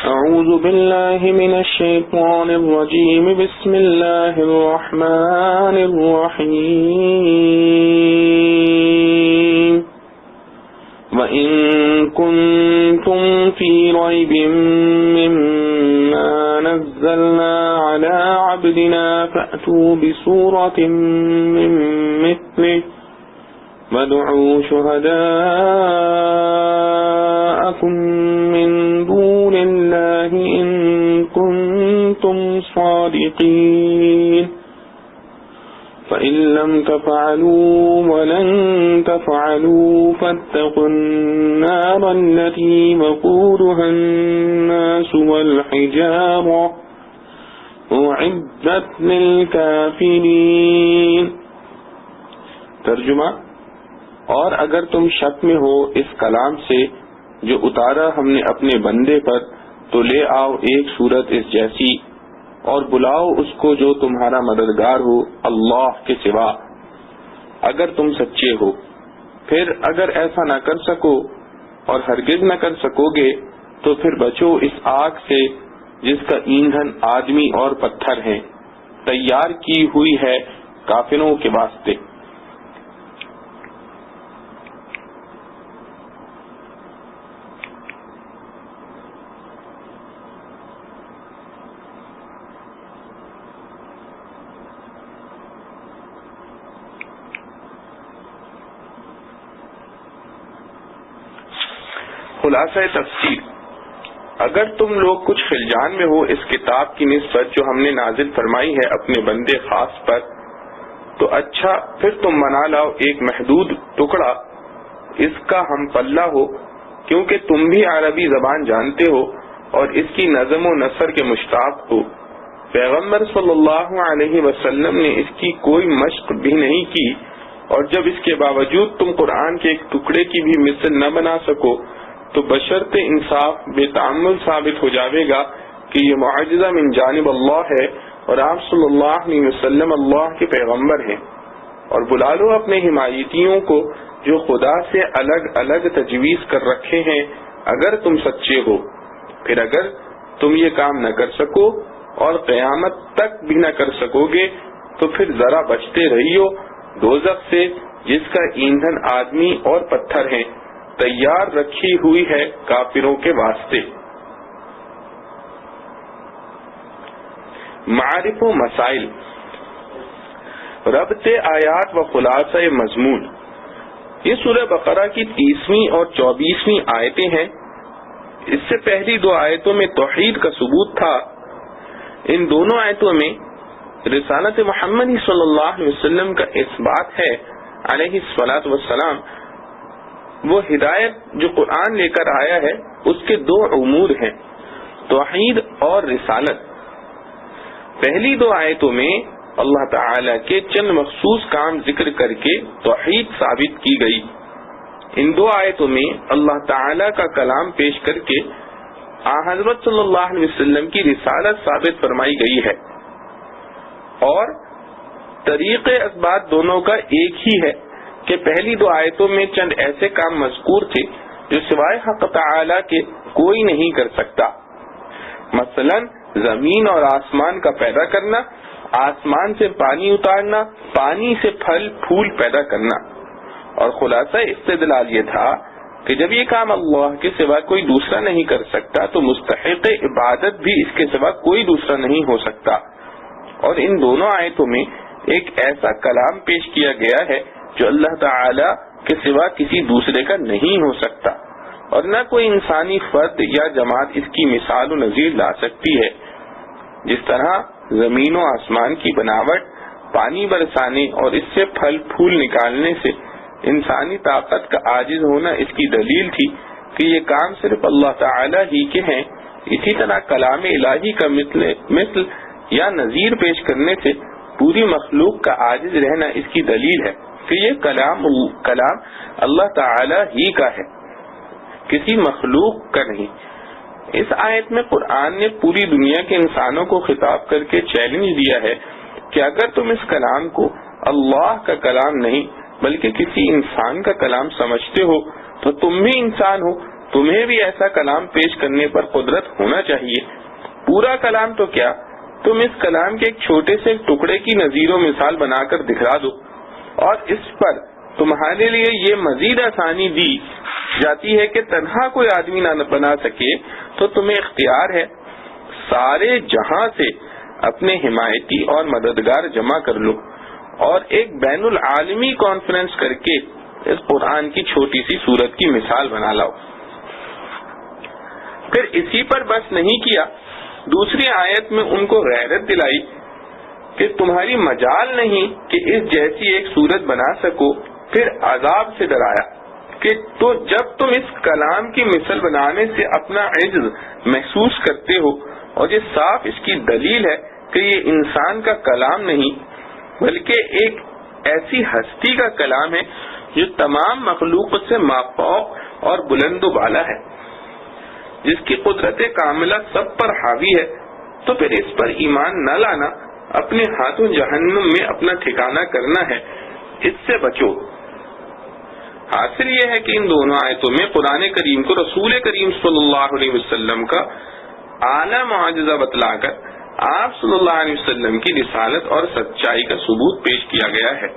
أعوذ بالله من الشيطان الرجيم بسم الله الرحمن الرحيم وإن كنتم في ريب مما نزلنا على عبدنا فأتوا بسورة من مثله وادعوا شهداءكم من دون الله إن كنتم صادقين فإن لم تفعلوا ولن تفعلوا فاتقوا النار التي وقودها الناس والحجارة أعدت للكافرين. ترجمہ: اور اگر تم شک میں ہو اس کلام سے جو اتارا ہم نے اپنے بندے پر تو لے آؤ ایک صورت اس جیسی اور بلاؤ اس کو جو تمہارا مددگار ہو اللہ کے سوا اگر تم سچے ہو. پھر اگر ایسا نہ کر سکو اور ہرگز نہ کر سکو گے تو پھر بچو اس آگ سے جس کا ایندھن آدمی اور پتھر ہیں، تیار کی ہوئی ہے کافروں کے واسطے. خلاصہ تفسیر: اگر تم لوگ کچھ خلجان میں ہو اس کتاب کی نسبت جو ہم نے نازل فرمائی ہے اپنے بندے خاص پر تو اچھا پھر تم بنا لاؤ ایک محدود ٹکڑا اس کا ہم پلہ ہو، کیونکہ تم بھی عربی زبان جانتے ہو اور اس کی نظم و نثر کے مشتاق ہو. پیغمبر صلی اللہ علیہ وسلم نے اس کی کوئی مشق بھی نہیں کی، اور جب اس کے باوجود تم قرآن کے ایک ٹکڑے کی بھی مثل نہ بنا سکو تو بشرط انصاف بے تعمل ثابت ہو جاوے گا کہ یہ معجزہ من جانب اللہ ہے اور آپ صلی اللہ علیہ وسلم اللہ کے پیغمبر ہیں. اور بلا لو اپنے حمایتیوں کو جو خدا سے الگ الگ تجویز کر رکھے ہیں اگر تم سچے ہو. پھر اگر تم یہ کام نہ کر سکو اور قیامت تک بھی نہ کر سکو گے تو پھر ذرا بچتے رہیو دوزخ سے جس کا ایندھن آدمی اور پتھر ہیں، تیار رکھی ہوئی ہے کافروں کے واسطے. معارف و مسائل، ربط آیات و خلاصہ مضمون. یہ سورہ بقرہ کی 30ویں اور 24ویں آیتیں ہیں. اس سے پہلی دو آیتوں میں توحید کا ثبوت تھا. ان دونوں آیتوں میں رسالت محمد صلی اللہ علیہ وسلم کا اثبات ہے علیہ الصلاۃ والسلام. وہ ہدایت جو قرآن لے کر آیا ہے اس کے دو امور ہیں، توحید اور رسالت. پہلی دو آیتوں میں اللہ تعالی کے چند مخصوص کام ذکر کر کے توحید ثابت کی گئی. ان دو آیتوں میں اللہ تعالی کا کلام پیش کر کے حضرت صلی اللہ علیہ وسلم کی رسالت ثابت فرمائی گئی ہے. اور طریق اثبات دونوں کا ایک ہی ہے کہ پہلی دو آیتوں میں چند ایسے کام مذکور تھے جو سوائے حق تعالی کے کوئی نہیں کر سکتا. مثلا زمین اور آسمان کا پیدا کرنا، آسمان سے پانی اتارنا، پانی سے پھل پھول پیدا کرنا. اور خلاصہ استدلال یہ تھا کہ جب یہ کام اللہ کے سوا کوئی دوسرا نہیں کر سکتا تو مستحق عبادت بھی اس کے سوا کوئی دوسرا نہیں ہو سکتا. اور ان دونوں آیتوں میں ایک ایسا کلام پیش کیا گیا ہے جو اللہ تعالی کے سوا کسی دوسرے کا نہیں ہو سکتا، اور نہ کوئی انسانی فرد یا جماعت اس کی مثال و نظیر لا سکتی ہے. جس طرح زمین و آسمان کی بناوٹ، پانی برسانے اور اس سے پھل پھول نکالنے سے انسانی طاقت کا عاجز ہونا اس کی دلیل تھی کہ یہ کام صرف اللہ تعالی ہی کے ہیں، اسی طرح کلام الہی کا مثل یا نظیر پیش کرنے سے پوری مخلوق کا عاجز رہنا اس کی دلیل ہے کہ یہ کلام اللہ تعالی ہی کا ہے، کسی مخلوق کا نہیں. اس آیت میں قرآن نے پوری دنیا کے انسانوں کو خطاب کر کے چیلنج دیا ہے کہ اگر تم اس کلام کو اللہ کا کلام نہیں بلکہ کسی انسان کا کلام سمجھتے ہو تو تم بھی انسان ہو، تمہیں بھی ایسا کلام پیش کرنے پر قدرت ہونا چاہیے. پورا کلام تو کیا، تم اس کلام کے ایک چھوٹے سے ٹکڑے کی نظیر و مثال بنا کر دکھا دو، اور اس پر تمہارے لیے یہ مزید آسانی دی جاتی ہے کہ تنہا کوئی آدمی نہ بنا سکے تو تمہیں اختیار ہے سارے جہاں سے اپنے حمایتی اور مددگار جمع کر لو اور ایک بین العالمی کانفرنس کر کے اس قرآن کی چھوٹی سی سورت کی مثال بنا لاؤ. پھر اسی پر بس نہیں کیا، دوسری آیت میں ان کو غیرت دلائی کہ تمہاری مجال نہیں کہ اس جیسی ایک سورت بنا سکو. پھر عذاب سے ڈرایا کہ تو جب تم اس کلام کی مثل بنانے سے اپنا عجز محسوس کرتے ہو، اور یہ صاف اس کی دلیل ہے کہ یہ انسان کا کلام نہیں بلکہ ایک ایسی ہستی کا کلام ہے جو تمام مخلوق سے مافوق اور بلند و بالا ہے، جس کی قدرت کاملہ سب پر حاوی ہے، تو پھر اس پر ایمان نہ لانا اپنے ہاتھوں جہنم میں اپنا ٹھکانہ کرنا ہے، اس سے بچو. حاصل یہ ہے کہ ان دونوں آیتوں میں قرآن کریم کو رسول کریم صلی اللہ علیہ وسلم کا اعلیٰ معجزہ بتلا کر آپ صلی اللہ علیہ وسلم کی رسالت اور سچائی کا ثبوت پیش کیا گیا ہے.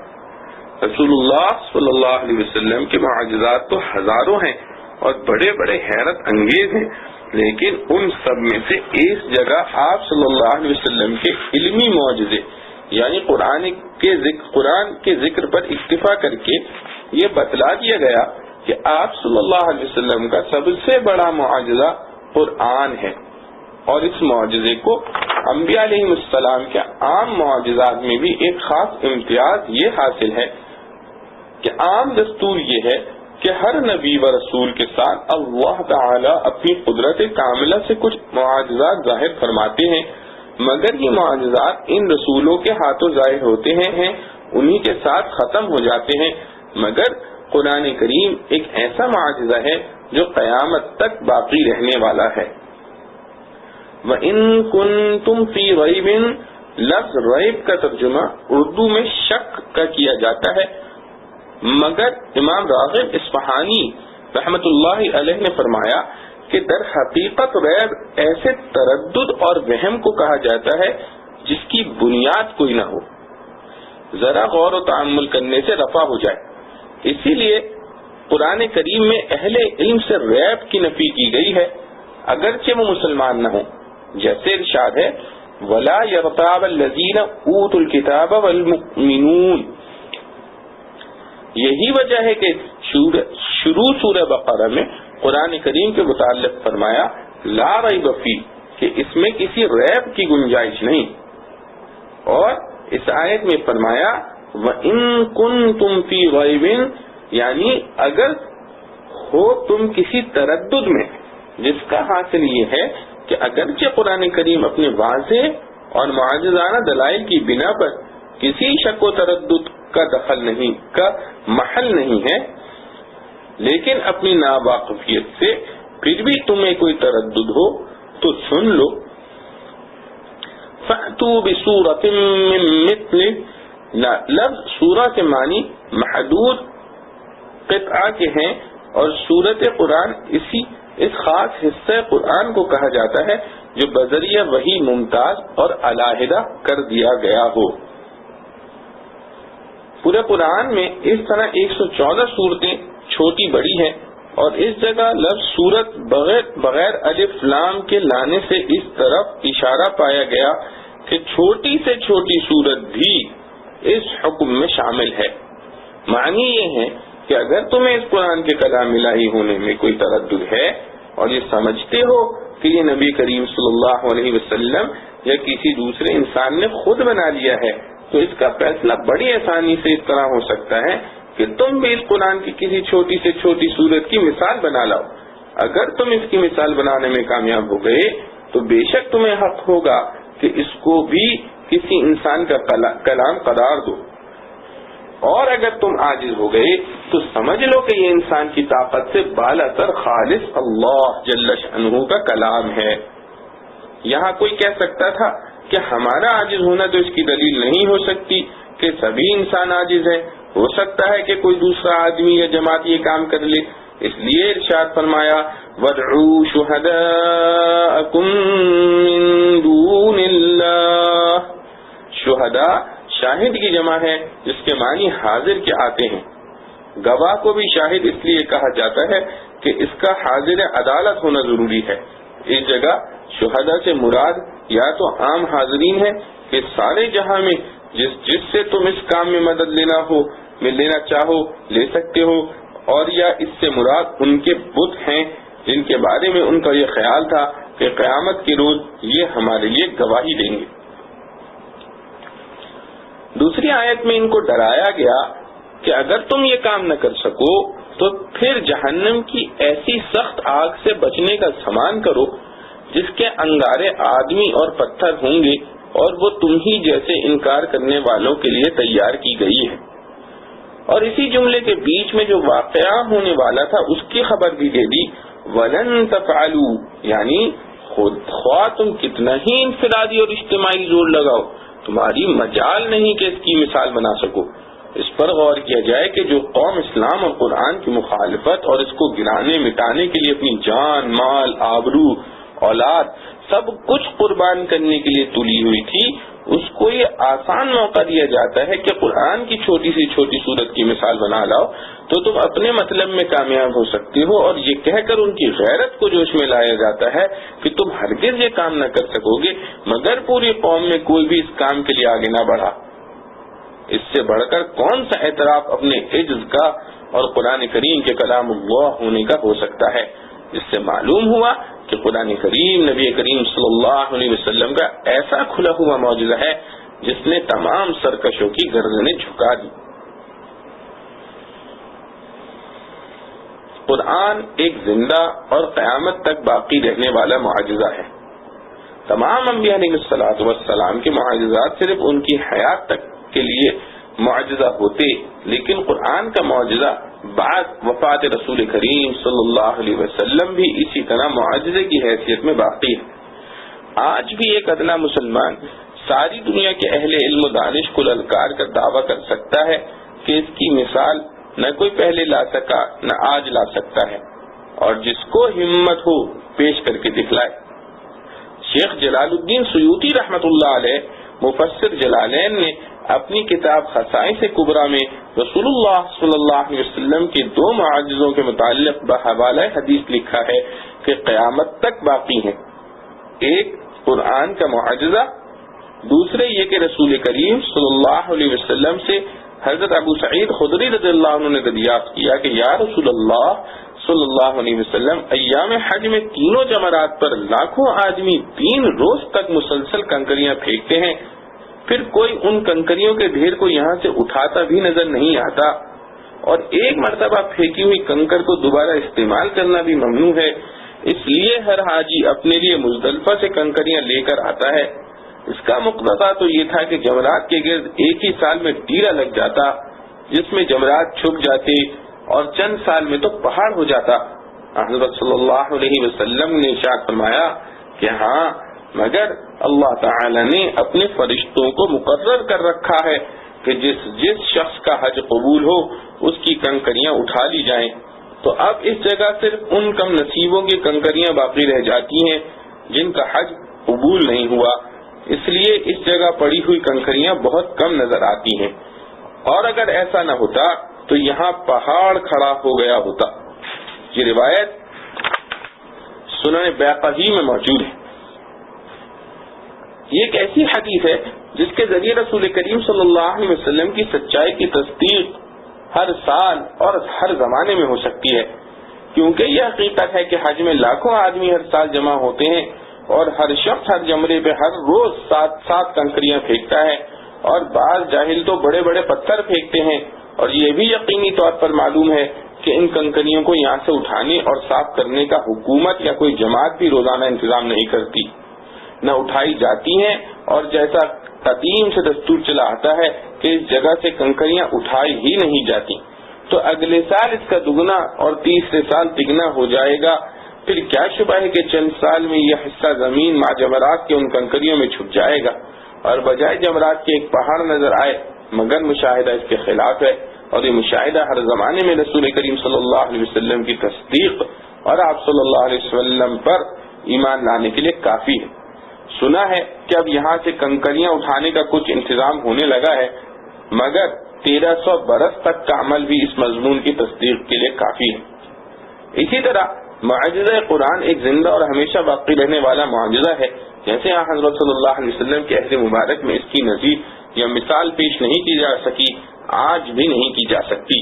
رسول اللہ صلی اللہ علیہ وسلم کے معجزات تو ہزاروں ہیں اور بڑے بڑے حیرت انگیز ہیں، لیکن ان سب میں سے اس جگہ آپ صلی اللہ علیہ وسلم کے علمی معجزے یعنی قرآن کے ذکر پر اکتفا کر کے یہ بتلا دیا گیا کہ آپ صلی اللہ علیہ وسلم کا سب سے بڑا معجزہ قرآن ہے، اور اس معجزے کو انبیاء علیہ السلام کے عام معجزات میں بھی ایک خاص امتیاز یہ حاصل ہے کہ عام دستور یہ ہے کہ ہر نبی و رسول کے ساتھ اللہ تعالی اپنی قدرت کاملہ سے کچھ معجزات ظاہر فرماتے ہیں، مگر یہ معجزات ان رسولوں کے ہاتھوں ظاہر ہوتے ہیں، انہی کے ساتھ ختم ہو جاتے ہیں. مگر قرآن کریم ایک ایسا معجزہ ہے جو قیامت تک باقی رہنے والا ہے. وَإِن كُنتُمْ فِي رَيْبٍ، لفظ ریب کا ترجمہ اردو میں شک کا کیا جاتا ہے، مگر امام راغب اصفہانی رحمت اللہ علیہ نے فرمایا کہ در حقیقت ریب ایسے تردد اور وہم کو کہا جاتا ہے جس کی بنیاد کوئی نہ ہو، ذرا غور و تأمل کرنے سے رفع ہو جائے. اسی لیے قرآن کریم میں اہل علم سے ریب کی نفی کی گئی ہے اگرچہ وہ مسلمان نہ ہوں، جیسے ارشاد ہے وَلَا يَرْتَابَ الَّذِينَ أُوتُوا الْكِتَابَ وَالْمُؤْمِنُونَ. یہی وجہ ہے کہ شروع سورہ بقرہ میں قرآن کریم کے متعلق فرمایا لا ریب فیہ، کہ اس میں کسی ریب کی گنجائش نہیں، اور اس آیت میں فرمایا وَإِن كُنتُمْ فِي رَيْبٍ، یعنی اگر ہو تم کسی تردد میں، جس کا حاصل یہ ہے کہ اگرچہ قرآن کریم اپنے واضح اور معجزانہ دلائل کی بنا پر کسی شک و تردد کا محل نہیں ہے، لیکن اپنی ناواقفیت سے پھر بھی تمہیں کوئی تردد ہو تو سن لو. فَأْتُوا بِسُورَةٍ مِّن مِّثْلِهِ، لفظ سورہ کے معنی محدود قطعہ کے ہیں، اور سورت قرآن اس خاص حصہ قرآن کو کہا جاتا ہے جو بذریعہ وحی ممتاز اور علیحدہ کر دیا گیا ہو. پورے قرآن میں اس طرح 114 صورتیں چھوٹی بڑی ہیں، اور اس جگہ لفظ سورت بغیر الف لام کے لانے سے اس طرف اشارہ پایا گیا کہ چھوٹی سے چھوٹی صورت بھی اس حکم میں شامل ہے. معنی یہ ہے کہ اگر تمہیں اس قرآن کے کلام الہی ہونے میں کوئی تردد ہے اور یہ سمجھتے ہو کہ یہ نبی کریم صلی اللہ علیہ وسلم یا کسی دوسرے انسان نے خود بنا لیا ہے، تو اس کا فیصلہ بڑی آسانی سے اس طرح ہو سکتا ہے کہ تم بھی اس قرآن کی کسی چھوٹی سے چھوٹی صورت کی مثال بنا لاؤ. اگر تم اس کی مثال بنانے میں کامیاب ہو گئے تو بے شک تمہیں حق ہوگا کہ اس کو بھی کسی انسان کا کلام قرار دو، اور اگر تم عاجز ہو گئے تو سمجھ لو کہ یہ انسان کی طاقت سے بالا تر خالص اللہ جل شأنہ کا کلام ہے. یہاں کوئی کہہ سکتا تھا کہ ہمارا عاجز ہونا تو اس کی دلیل نہیں ہو سکتی کہ سبھی انسان عاجز ہیں، ہو سکتا ہے کہ کوئی دوسرا آدمی یا جماعت یہ کام کر لے، اس لیے ارشاد فرمایا وَادْعُوا شُهَدَاءَكُم مِّن دُونِ اللَّهِ. شہداء شاہد کی جمع ہے جس کے معنی حاضر کے آتے ہیں. گواہ کو بھی شاہد اس لیے کہا جاتا ہے کہ اس کا حاضر عدالت ہونا ضروری ہے. اس جگہ شہداء سے مراد یا تو عام حاضرین ہے کہ سارے جہاں میں جس سے تم اس کام میں مدد لینا چاہو لے سکتے ہو، اور یا اس سے مراد ان کے بت ہیں جن کے بارے میں ان کا یہ خیال تھا کہ قیامت کے روز یہ ہمارے لیے گواہی دیں گے. دوسری آیت میں ان کو ڈرایا گیا کہ اگر تم یہ کام نہ کر سکو تو پھر جہنم کی ایسی سخت آگ سے بچنے کا سامان کرو جس کے انگارے آدمی اور پتھر ہوں گے، اور وہ تم ہی جیسے انکار کرنے والوں کے لیے تیار کی گئی ہے. اور اسی جملے کے بیچ میں جو واقعہ ہونے والا تھا اس کی خبر بھی دے دی وَلَن تَفْعَلُوا، یعنی خواہ تم کتنا ہی انفرادی اور اجتماعی زور لگاؤ تمہاری مجال نہیں کہ اس کی مثال بنا سکو. اس پر غور کیا جائے کہ جو قوم اسلام اور قرآن کی مخالفت اور اس کو گرانے مٹانے کے لیے اپنی جان، مال، آبرو، اولاد سب کچھ قربان کرنے کے لیے تلی ہوئی تھی، اس کو یہ آسان موقع دیا جاتا ہے کہ قرآن کی چھوٹی سی چھوٹی صورت کی مثال بنا لاؤ تو تم اپنے مطلب میں کامیاب ہو سکتے ہو. اور یہ کہہ کر ان کی غیرت کو جوش میں لایا جاتا ہے کہ تم ہرگز یہ کام نہ کر سکو گے مگر پوری قوم میں کوئی بھی اس کام کے لیے آگے نہ بڑھا. اس سے بڑھ کر کون سا اعتراف اپنے عجز کا اور قرآن کریم کے کلام اللہ ہونے کا ہو سکتا ہے، جس سے معلوم ہوا کہ قرآن کریم نبی کریم صلی اللہ علیہ وسلم کا ایسا کھلا ہوا معجزہ ہے جس نے تمام سرکشوں کی گردنیں جھکا دی. قرآن ایک زندہ اور قیامت تک باقی رہنے والا معجزہ ہے. تمام انبیاء علیہ السلام کے معجزات صرف ان کی حیات تک کے لیے معجزہ ہوتے، لیکن قرآن کا معجزہ بعد وفات رسول کریم صلی اللہ علیہ وسلم بھی اسی طرح معجزے کی حیثیت میں باقی ہے. آج بھی ایک ادنا مسلمان ساری دنیا کے اہل علم و دانش کو للکار کر دعویٰ کر سکتا ہے کہ اس کی مثال نہ کوئی پہلے لا سکا نہ آج لا سکتا ہے، اور جس کو ہمت ہو پیش کر کے دکھلائے. شیخ جلال الدین سیوطی رحمت اللہ علیہ مفسر جلالین نے اپنی کتاب خصائص کبریٰ میں رسول اللہ صلی اللہ علیہ وسلم کے 2 معجزوں کے متعلق بحوالہ حدیث لکھا ہے کہ قیامت تک باقی ہیں. ایک قرآن کا معجزہ، دوسرے یہ کہ رسول کریم صلی اللہ علیہ وسلم سے حضرت ابو سعید خدری رضی اللہ عنہ نے دریافت کیا کہ یا رسول اللہ صلی اللہ علیہ وسلم، ایام حج میں تینوں جمرات پر لاکھوں آدمی 3 روز تک مسلسل کنکریاں پھینکتے ہیں، پھر کوئی ان کنکریوں کے ڈھیر کو یہاں سے اٹھاتا بھی نظر نہیں آتا، اور ایک مرتبہ پھینکی ہوئی کنکر کو دوبارہ استعمال کرنا بھی ممنوع ہے. اس لیے ہر حاجی اپنے لیے مزدلفہ سے کنکریاں لے کر آتا ہے. اس کا مقتضا تو یہ تھا کہ جمرات کے گرد ایک ہی سال میں ڈیرا لگ جاتا جس میں جمرات چھپ جاتے اور چند سال میں تو پہاڑ ہو جاتا. حضرت صلی اللہ علیہ وسلم نے ارشاد فرمایا کہ ہاں، مگر اللہ تعالی نے اپنے فرشتوں کو مقرر کر رکھا ہے کہ جس شخص کا حج قبول ہو اس کی کنکریاں اٹھا لی جائیں. تو اب اس جگہ صرف ان کم نصیبوں کی کنکریاں باقی رہ جاتی ہیں جن کا حج قبول نہیں ہوا. اس لیے اس جگہ پڑی ہوئی کنکریاں بہت کم نظر آتی ہیں، اور اگر ایسا نہ ہوتا تو یہاں پہاڑ کھڑا ہو گیا ہوتا. یہ روایت سنن بیہقی میں موجود ہے. یہ ایک ایسی حدیث ہے جس کے ذریعے رسول کریم صلی اللہ علیہ وسلم کی سچائی کی تصدیق ہر سال اور ہر زمانے میں ہو سکتی ہے، کیونکہ یہ حقیقت ہے کہ حج میں لاکھوں آدمی ہر سال جمع ہوتے ہیں اور ہر شخص ہر جمرے پہ ہر روز 7 کنکریاں پھینکتا ہے، اور بعض جاہل تو بڑے بڑے پتھر پھینکتے ہیں. اور یہ بھی یقینی طور پر معلوم ہے کہ ان کنکریوں کو یہاں سے اٹھانے اور صاف کرنے کا حکومت یا کوئی جماعت بھی روزانہ انتظام نہیں کرتی، نہ اٹھائی جاتی ہیں. اور جیسا قدیم سے دستور چلا آتا ہے کہ اس جگہ سے کنکریاں اٹھائی ہی نہیں جاتی، تو اگلے سال اس کا دگنا اور تیسرے سال تگنا ہو جائے گا. پھر کیا شبہ ہے کہ چند سال میں یہ حصہ زمین ماں جمرات کے ان کنکریوں میں چھپ جائے گا اور بجائے جمرات کے ایک پہاڑ نظر آئے، مگر مشاہدہ اس کے خلاف ہے. اور یہ مشاہدہ ہر زمانے میں رسول کریم صلی اللہ علیہ وسلم کی تصدیق اور آپ صلی اللہ علیہ وسلم پر ایمان لانے کے لیے کافی ہے۔ سنا ہے کہ اب یہاں سے کنکریاں اٹھانے کا کچھ انتظام ہونے لگا ہے، مگر 1300 برس تک کا عمل بھی اس مضمون کی تصدیق کے لیے کافی ہے۔ اسی طرح معجزہ قرآن ایک زندہ اور ہمیشہ باقی رہنے والا معجزہ ہے، جیسے حضرت صلی اللہ علیہ وسلم کے عہد مبارک میں اس کی نظیر یا مثال پیش نہیں کی جا سکی، آج بھی نہیں کی جا سکتی۔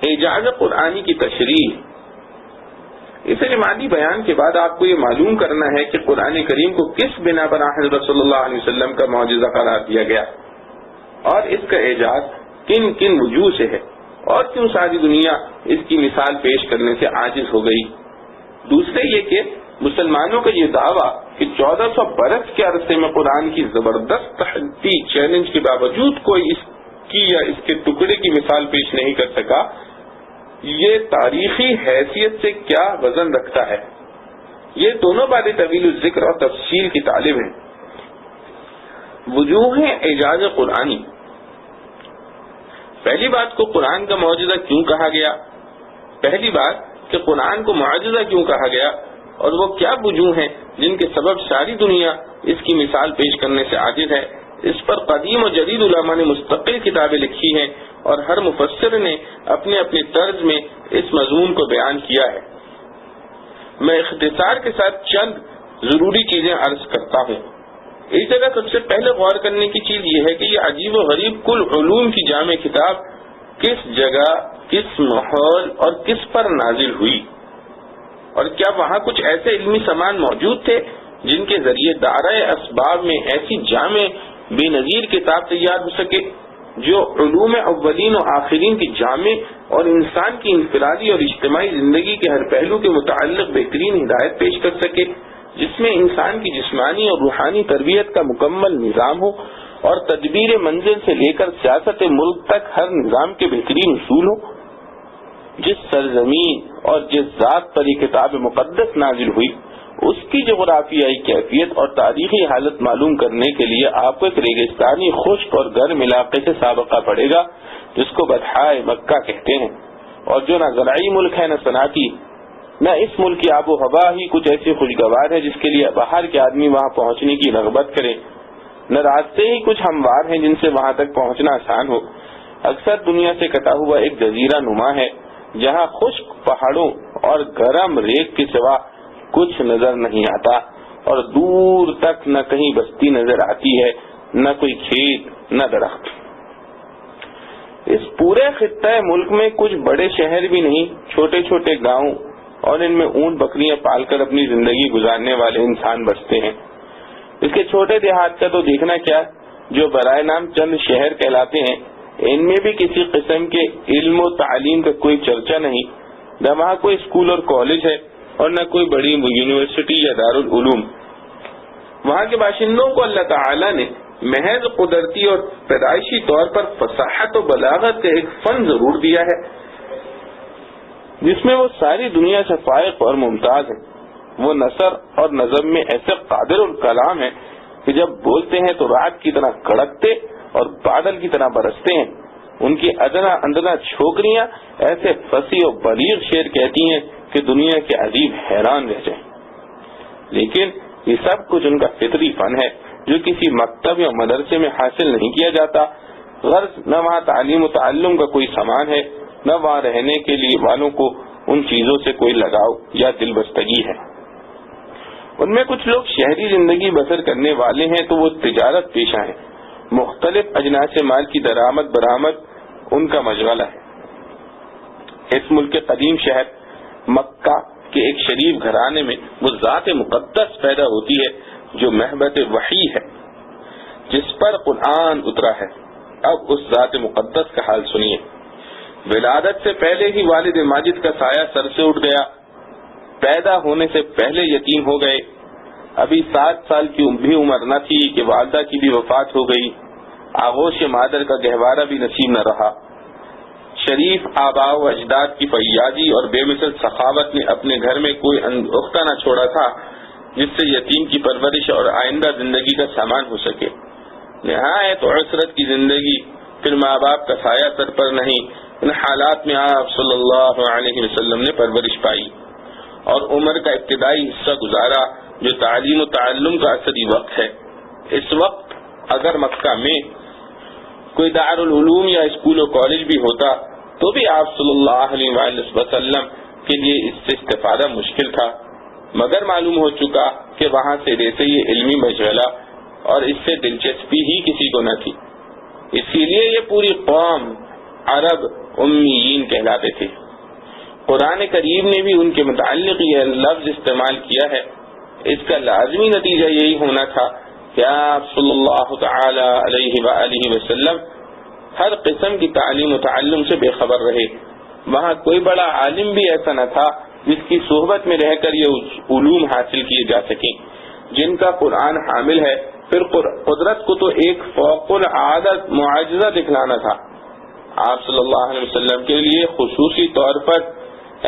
اعجاز قرآنی کی تشریح، اس رمادی بیان کے بعد آپ کو یہ معلوم کرنا ہے کہ قرآن کریم کو کس بنا پر حضرت صلی اللہ علیہ وسلم کا معجزہ قرار دیا گیا اور اس کا اعجاز کن کن وجوہ سے ہے، اور کیوں ساری دنیا اس کی مثال پیش کرنے سے عاجز ہو گئی۔ دوسرے یہ کہ مسلمانوں کا یہ دعویٰ کہ 1400 برس کے عرصے میں قرآن کی زبردست تحدی چیلنج کے باوجود کوئی اس کی یا اس کے ٹکڑے کی مثال پیش نہیں کر سکا، یہ تاریخی حیثیت سے کیا وزن رکھتا ہے۔ یہ دونوں باتیں طویل الذکر اور تفصیل کی طالب ہیں۔ وجوہ اعجاز قرآنی، پہلی بات کو قرآن کا معجزہ کیوں کہا گیا، پہلی بات کہ قرآن کو معجزہ کیوں کہا گیا اور وہ کیا وجوہ ہیں جن کے سبب ساری دنیا اس کی مثال پیش کرنے سے عاجز ہے۔ اس پر قدیم و جدید علماء نے مستقل کتابیں لکھی ہیں اور ہر مفسر نے اپنے اپنے طرز میں اس مضمون کو بیان کیا ہے۔ میں اختصار کے ساتھ چند ضروری چیزیں عرض کرتا ہوں۔ اس جگہ سب سے پہلے غور کرنے کی چیز یہ ہے کہ یہ عجیب و غریب کل علوم کی جامع کتاب کس جگہ، کس ماحول اور کس پر نازل ہوئی، اور کیا وہاں کچھ ایسے علمی سامان موجود تھے جن کے ذریعے دائرۂ اسباب میں ایسی جامع بے نظیر کتاب تیار ہو سکے جو علوم اولین و آخرین کی جامع اور انسان کی انفرادی اور اجتماعی زندگی کے ہر پہلو کے متعلق بہترین ہدایت پیش کر سکے، جس میں انسان کی جسمانی اور روحانی تربیت کا مکمل نظام ہو اور تدبیر منزل سے لے کر سیاست ملک تک ہر نظام کے بہترین اصول ہو۔ جس سرزمین اور جس ذات پر یہ کتاب مقدس نازل ہوئی اس کی جغرافیائی کیفیت اور تاریخی حالت معلوم کرنے کے لیے آپ کو ایک ریگستانی خشک اور گرم علاقے سے سابقہ پڑے گا جس کو بطحائے مکہ کہتے ہیں، اور جو نہ زرعی ملک ہے نہ صنعتی، نہ اس ملک کی آب و ہوا ہی کچھ ایسی خوشگوار ہے جس کے لیے باہر کے آدمی وہاں پہنچنے کی رغبت کرے، نہ راستے ہی کچھ ہموار ہیں جن سے وہاں تک پہنچنا آسان ہو۔ اکثر دنیا سے کٹا ہوا ایک جزیرہ نما ہے جہاں خشک پہاڑوں اور گرم ریت کے سوا کچھ نظر نہیں آتا، اور دور تک نہ کہیں بستی نظر آتی ہے، نہ کوئی کھیت، نہ درخت۔ اس پورے خطہ ملک میں کچھ بڑے شہر بھی نہیں، چھوٹے چھوٹے گاؤں اور ان میں اونٹ بکریاں پال کر اپنی زندگی گزارنے والے انسان بستے ہیں۔ اس کے چھوٹے دیہات کا تو دیکھنا کیا، جو برائے نام چند شہر کہلاتے ہیں، ان میں بھی کسی قسم کے علم و تعلیم کا کوئی چرچا نہیں، نہ وہاں کوئی اسکول اور کالج ہے اور نہ کوئی بڑی یونیورسٹی یا دارالعلوم۔ وہاں کے باشندوں کو اللہ تعالیٰ نے محض قدرتی اور پیدائشی طور پر فصاحت و بلاغت کا ایک فن ضرور دیا ہے جس میں وہ ساری دنیا سے فائق اور ممتاز ہیں۔ وہ نثر اور نظم میں ایسے قادر الکلام ہیں کہ جب بولتے ہیں تو رات کی طرح کڑکتے اور بادل کی طرح برستے ہیں۔ ان کی ادنا اندنا چھوکریاں ایسے فصیح و بلیغ شعر کہتی ہیں کہ دنیا کے ادیب حیران رہ جائیں۔ لیکن یہ سب کچھ ان کا فطری فن ہے جو کسی مکتب یا مدرسے میں حاصل نہیں کیا جاتا۔ غرض نہ وہاں تعلیم و تعلم کا کوئی سامان ہے، نہ وہاں رہنے کے لیے والوں کو ان چیزوں سے کوئی لگاؤ یا دل بستگی ہے۔ ان میں کچھ لوگ شہری زندگی بسر کرنے والے ہیں تو وہ تجارت پیشہ ہیں، مختلف اجناس مال کی درآمد برآمد ان کا مشغلہ ہے۔ اس ملک کے قدیم شہر مکہ کے ایک شریف گھرانے میں وہ ذات مقدس پیدا ہوتی ہے جو محبت وحی ہے، جس پر قرآن اترا ہے۔ اب اس ذات مقدس کا حال سنیے۔ ولادت سے پہلے ہی والد ماجد کا سایہ سر سے اٹھ گیا، پیدا ہونے سے پہلے یتیم ہو گئے، ابھی 7 سال کی بھی عمر نہ تھی کہ والدہ کی بھی وفات ہو گئی، آغوش مادر کا گہوارہ بھی نصیب نہ رہا۔ شریف آباء و اجداد کی فیاضی اور بے مثل سخاوت نے اپنے گھر میں کوئی اندوختہ نہ چھوڑا تھا جس سے یتیم کی پرورش اور آئندہ زندگی کا سامان ہو سکے۔ نہایت عسرت کی زندگی پھر ماں باپ کا سایہ سر پر نہیں، ان حالات میں آپ صلی اللہ علیہ وسلم نے پرورش پائی اور عمر کا ابتدائی حصہ گزارا جو تعلیم و تعلم کا اصلی وقت ہے۔ اس وقت اگر مکہ میں کوئی دارالعلوم یا اسکول و کالج بھی ہوتا تو بھی آپ صلی اللہ علیہ وآلہ وسلم کے لیے اس سے استفادہ مشکل تھا، مگر معلوم ہو چکا کہ وہاں سے ویسے یہ علمی مشغلہ اور اس سے دلچسپی ہی کسی کو نہ تھی، اسی لیے یہ پوری قوم عرب امیین کہلاتے تھے۔ قرآن کریم نے بھی ان کے متعلق یہ لفظ استعمال کیا ہے۔ اس کا لازمی نتیجہ یہی ہونا تھا کہ آپ صلی اللہ تعالی علیہ وآلہ وسلم ہر قسم کی تعلیم و تعلم سے بے خبر رہے۔ وہاں کوئی بڑا عالم بھی ایسا نہ تھا جس کی صحبت میں رہ کر یہ علوم حاصل کیے جا سکیں جن کا قرآن حامل ہے۔ پھر قدرت کو تو ایک فوق العادت معجزہ دکھلانا تھا۔ آپ صلی اللہ علیہ وسلم کے لیے خصوصی طور پر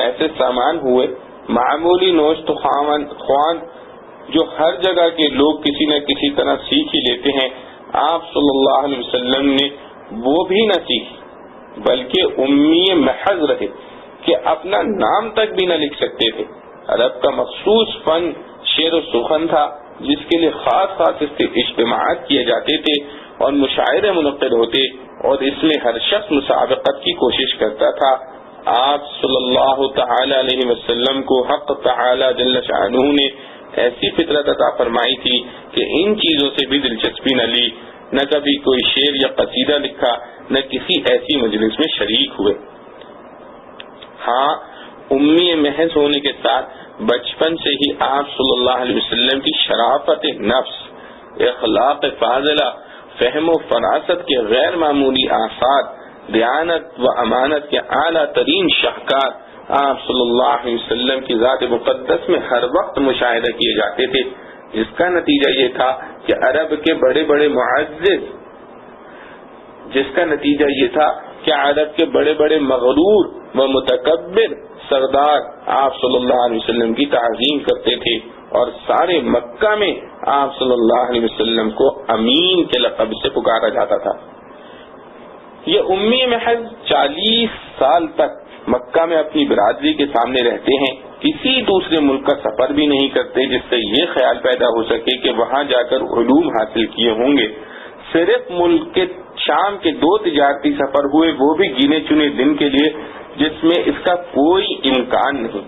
ایسے سامان ہوئے، معمولی نوشت خوان جو ہر جگہ کے لوگ کسی نہ کسی طرح سیکھ ہی لیتے ہیں، آپ صلی اللہ علیہ وسلم نے وہ بھی نہ سیکھی بلکہ امی محض رہے کہ اپنا نام تک بھی نہ لکھ سکتے تھے۔ عرب کا مخصوص فن شعر و سخن تھا جس کے لیے خاص اجتماعات کیے جاتے تھے اور مشاعرے منعقد ہوتے اور اس میں ہر شخص مسابقت کی کوشش کرتا تھا۔ آپ صلی اللہ تعالی علیہ وسلم کو حق تعالی جل شانہ نے ایسی فطرت عطا فرمائی تھی کہ ان چیزوں سے بھی دلچسپی نہ لی، نہ کبھی کوئی شعر یا قصیدہ لکھا، نہ کسی ایسی مجلس میں شریک ہوئے۔ ہاں، امی محض ہونے کے ساتھ بچپن سے ہی آپ صلی اللہ علیہ وسلم کی شرافت نفس، اخلاق فاضلہ، فہم و فراست کے غیر معمولی آثار، دیانت و امانت کے اعلیٰ ترین شاہکار آپ صلی اللہ علیہ وسلم کی ذات مقدس میں ہر وقت مشاہدہ کیے جاتے تھے، جس کا نتیجہ یہ تھا کہ عرب کے بڑے بڑے معزز، جس کا نتیجہ یہ تھا کہ عرب کے بڑے بڑے مغرور و متکبر سردار آپ صلی اللہ علیہ وسلم کی تعظیم کرتے تھے اور سارے مکہ میں آپ صلی اللہ علیہ وسلم کو امین کے لقب سے پکارا جاتا تھا۔ یہ امی محض 40 سال تک مکہ میں اپنی برادری کے سامنے رہتے ہیں، کسی دوسرے ملک کا سفر بھی نہیں کرتے جس سے یہ خیال پیدا ہو سکے کہ وہاں جا کر علوم حاصل کیے ہوں گے۔ صرف ملک کے شام کے 2 تجارتی سفر ہوئے، وہ بھی گنے چنے دن کے لیے، جس میں اس کا کوئی امکان نہیں۔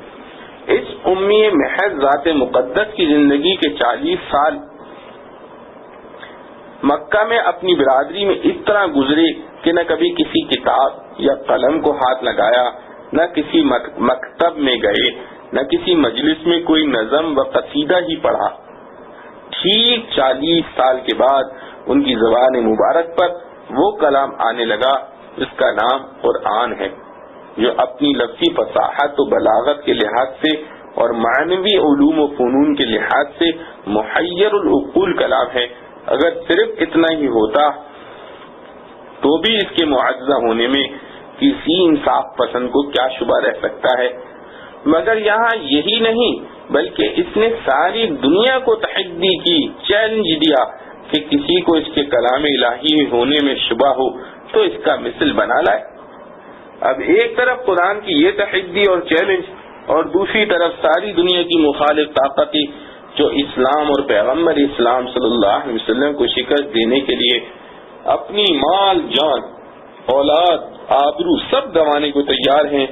اس امی محض ذات مقدس کی زندگی کے 40 سال مکہ میں اپنی برادری میں اس طرح گزرے کہ نہ کبھی کسی کتاب یا قلم کو ہاتھ لگایا، نہ کسی مکتب میں گئے، نہ کسی مجلس میں کوئی نظم و قصیدہ ہی پڑھا۔ ٹھیک 40 سال کے بعد ان کی زبان مبارک پر وہ کلام آنے لگا جس کا نام قرآن ہے، جو اپنی لفظی فصاحت و بلاغت کے لحاظ سے اور معنوی علوم و فنون کے لحاظ سے محیر العقول کلام ہے۔ اگر صرف اتنا ہی ہوتا تو بھی اس کے معجزہ ہونے میں کسی انصاف پسند کو کیا شبہ رہ سکتا ہے، مگر یہاں یہی نہیں بلکہ اس نے ساری دنیا کو تحدی کی، چیلنج دیا کہ کسی کو اس کے کلام الہی ہونے میں شبہ ہو تو اس کا مثل بنا لائے۔ اب ایک طرف قرآن کی یہ تحدی اور چیلنج اور دوسری طرف ساری دنیا کی مخالف طاقتیں جو اسلام اور پیغمبر اسلام صلی اللہ علیہ وسلم کو شکست دینے کے لیے اپنی مال، جان، اولاد، آبرو سب گنوانے کو تیار ہیں،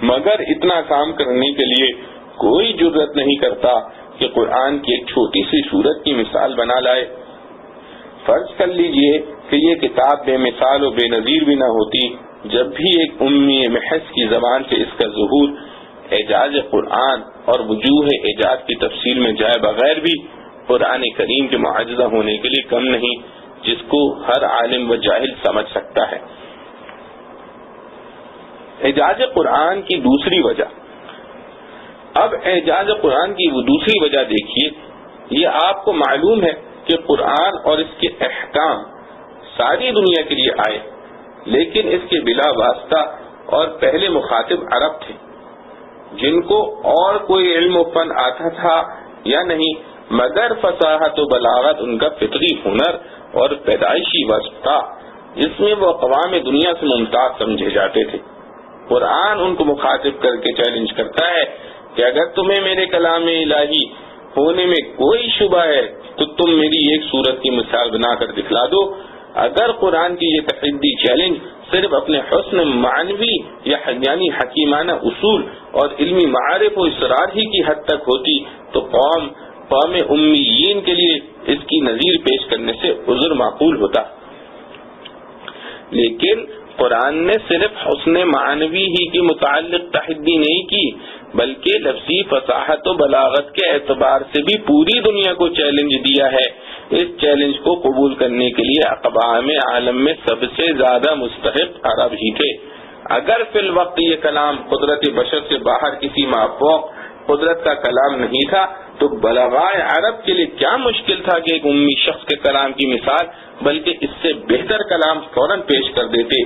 مگر اتنا کام کرنے کے لیے کوئی جرت نہیں کرتا کہ قرآن کی ایک چھوٹی سی سورت کی مثال بنا لائے۔ فرض کر لیجئے کہ یہ کتاب بے مثال و بے نظیر بھی نہ ہوتی، جب بھی ایک امی محض کی زبان سے اس کا ظہور اعجاز قرآن اور وجوہ اعجاز کی تفصیل میں جائے بغیر بھی قرآن کریم کے معجزہ ہونے کے لیے کم نہیں، جس کو ہر عالم و جاہل سمجھ سکتا ہے۔ اعجاز قرآن کی دوسری وجہ، اب اعجاز قرآن کی وہ دوسری وجہ دیکھیے۔ یہ آپ کو معلوم ہے کہ قرآن اور اس کے احکام ساری دنیا کے لیے آئے، لیکن اس کے بلا واسطہ اور پہلے مخاطب عرب تھے، جن کو اور کوئی علم و فن آتا تھا یا نہیں، مگر فصاحت و بلاغت ان کا فطری ہنر اور پیدائشی وصف تھا۔ جس میں وہ اقوام دنیا سے ممتاز سمجھے جاتے تھے۔ قرآن ان کو مخاطب کر کے چیلنج کرتا ہے کہ اگر تمہیں میرے کلام الہی ہونے میں کوئی شبہ ہے تو تم میری ایک صورت کی مثال بنا کر دکھلا دو۔ اگر قرآن کی یہ تحدی چیلنج صرف اپنے حسن معنوی یا یعنی حکیمانہ اصول اور علمی معارف و اسرار ہی کی حد تک ہوتی تو قوم امیین کے لیے اس کی نظیر پیش کرنے سے عذر معقول ہوتا، لیکن قرآن نے صرف حسن معنوی ہی کے متعلق تحدی نہیں کی بلکہ لفظی فصاحت و بلاغت کے اعتبار سے بھی پوری دنیا کو چیلنج دیا ہے۔ اس چیلنج کو قبول کرنے کے لیے اقوام عالم میں سب سے زیادہ مستحق عرب ہی تھے۔ اگر فی الوقت یہ کلام قدرت بشر سے باہر کسی مافوق قدرت کا کلام نہیں تھا تو بلغاء عرب کے لیے کیا مشکل تھا کہ ایک امی شخص کے کلام کی مثال بلکہ اس سے بہتر کلام فوراً پیش کر دیتے،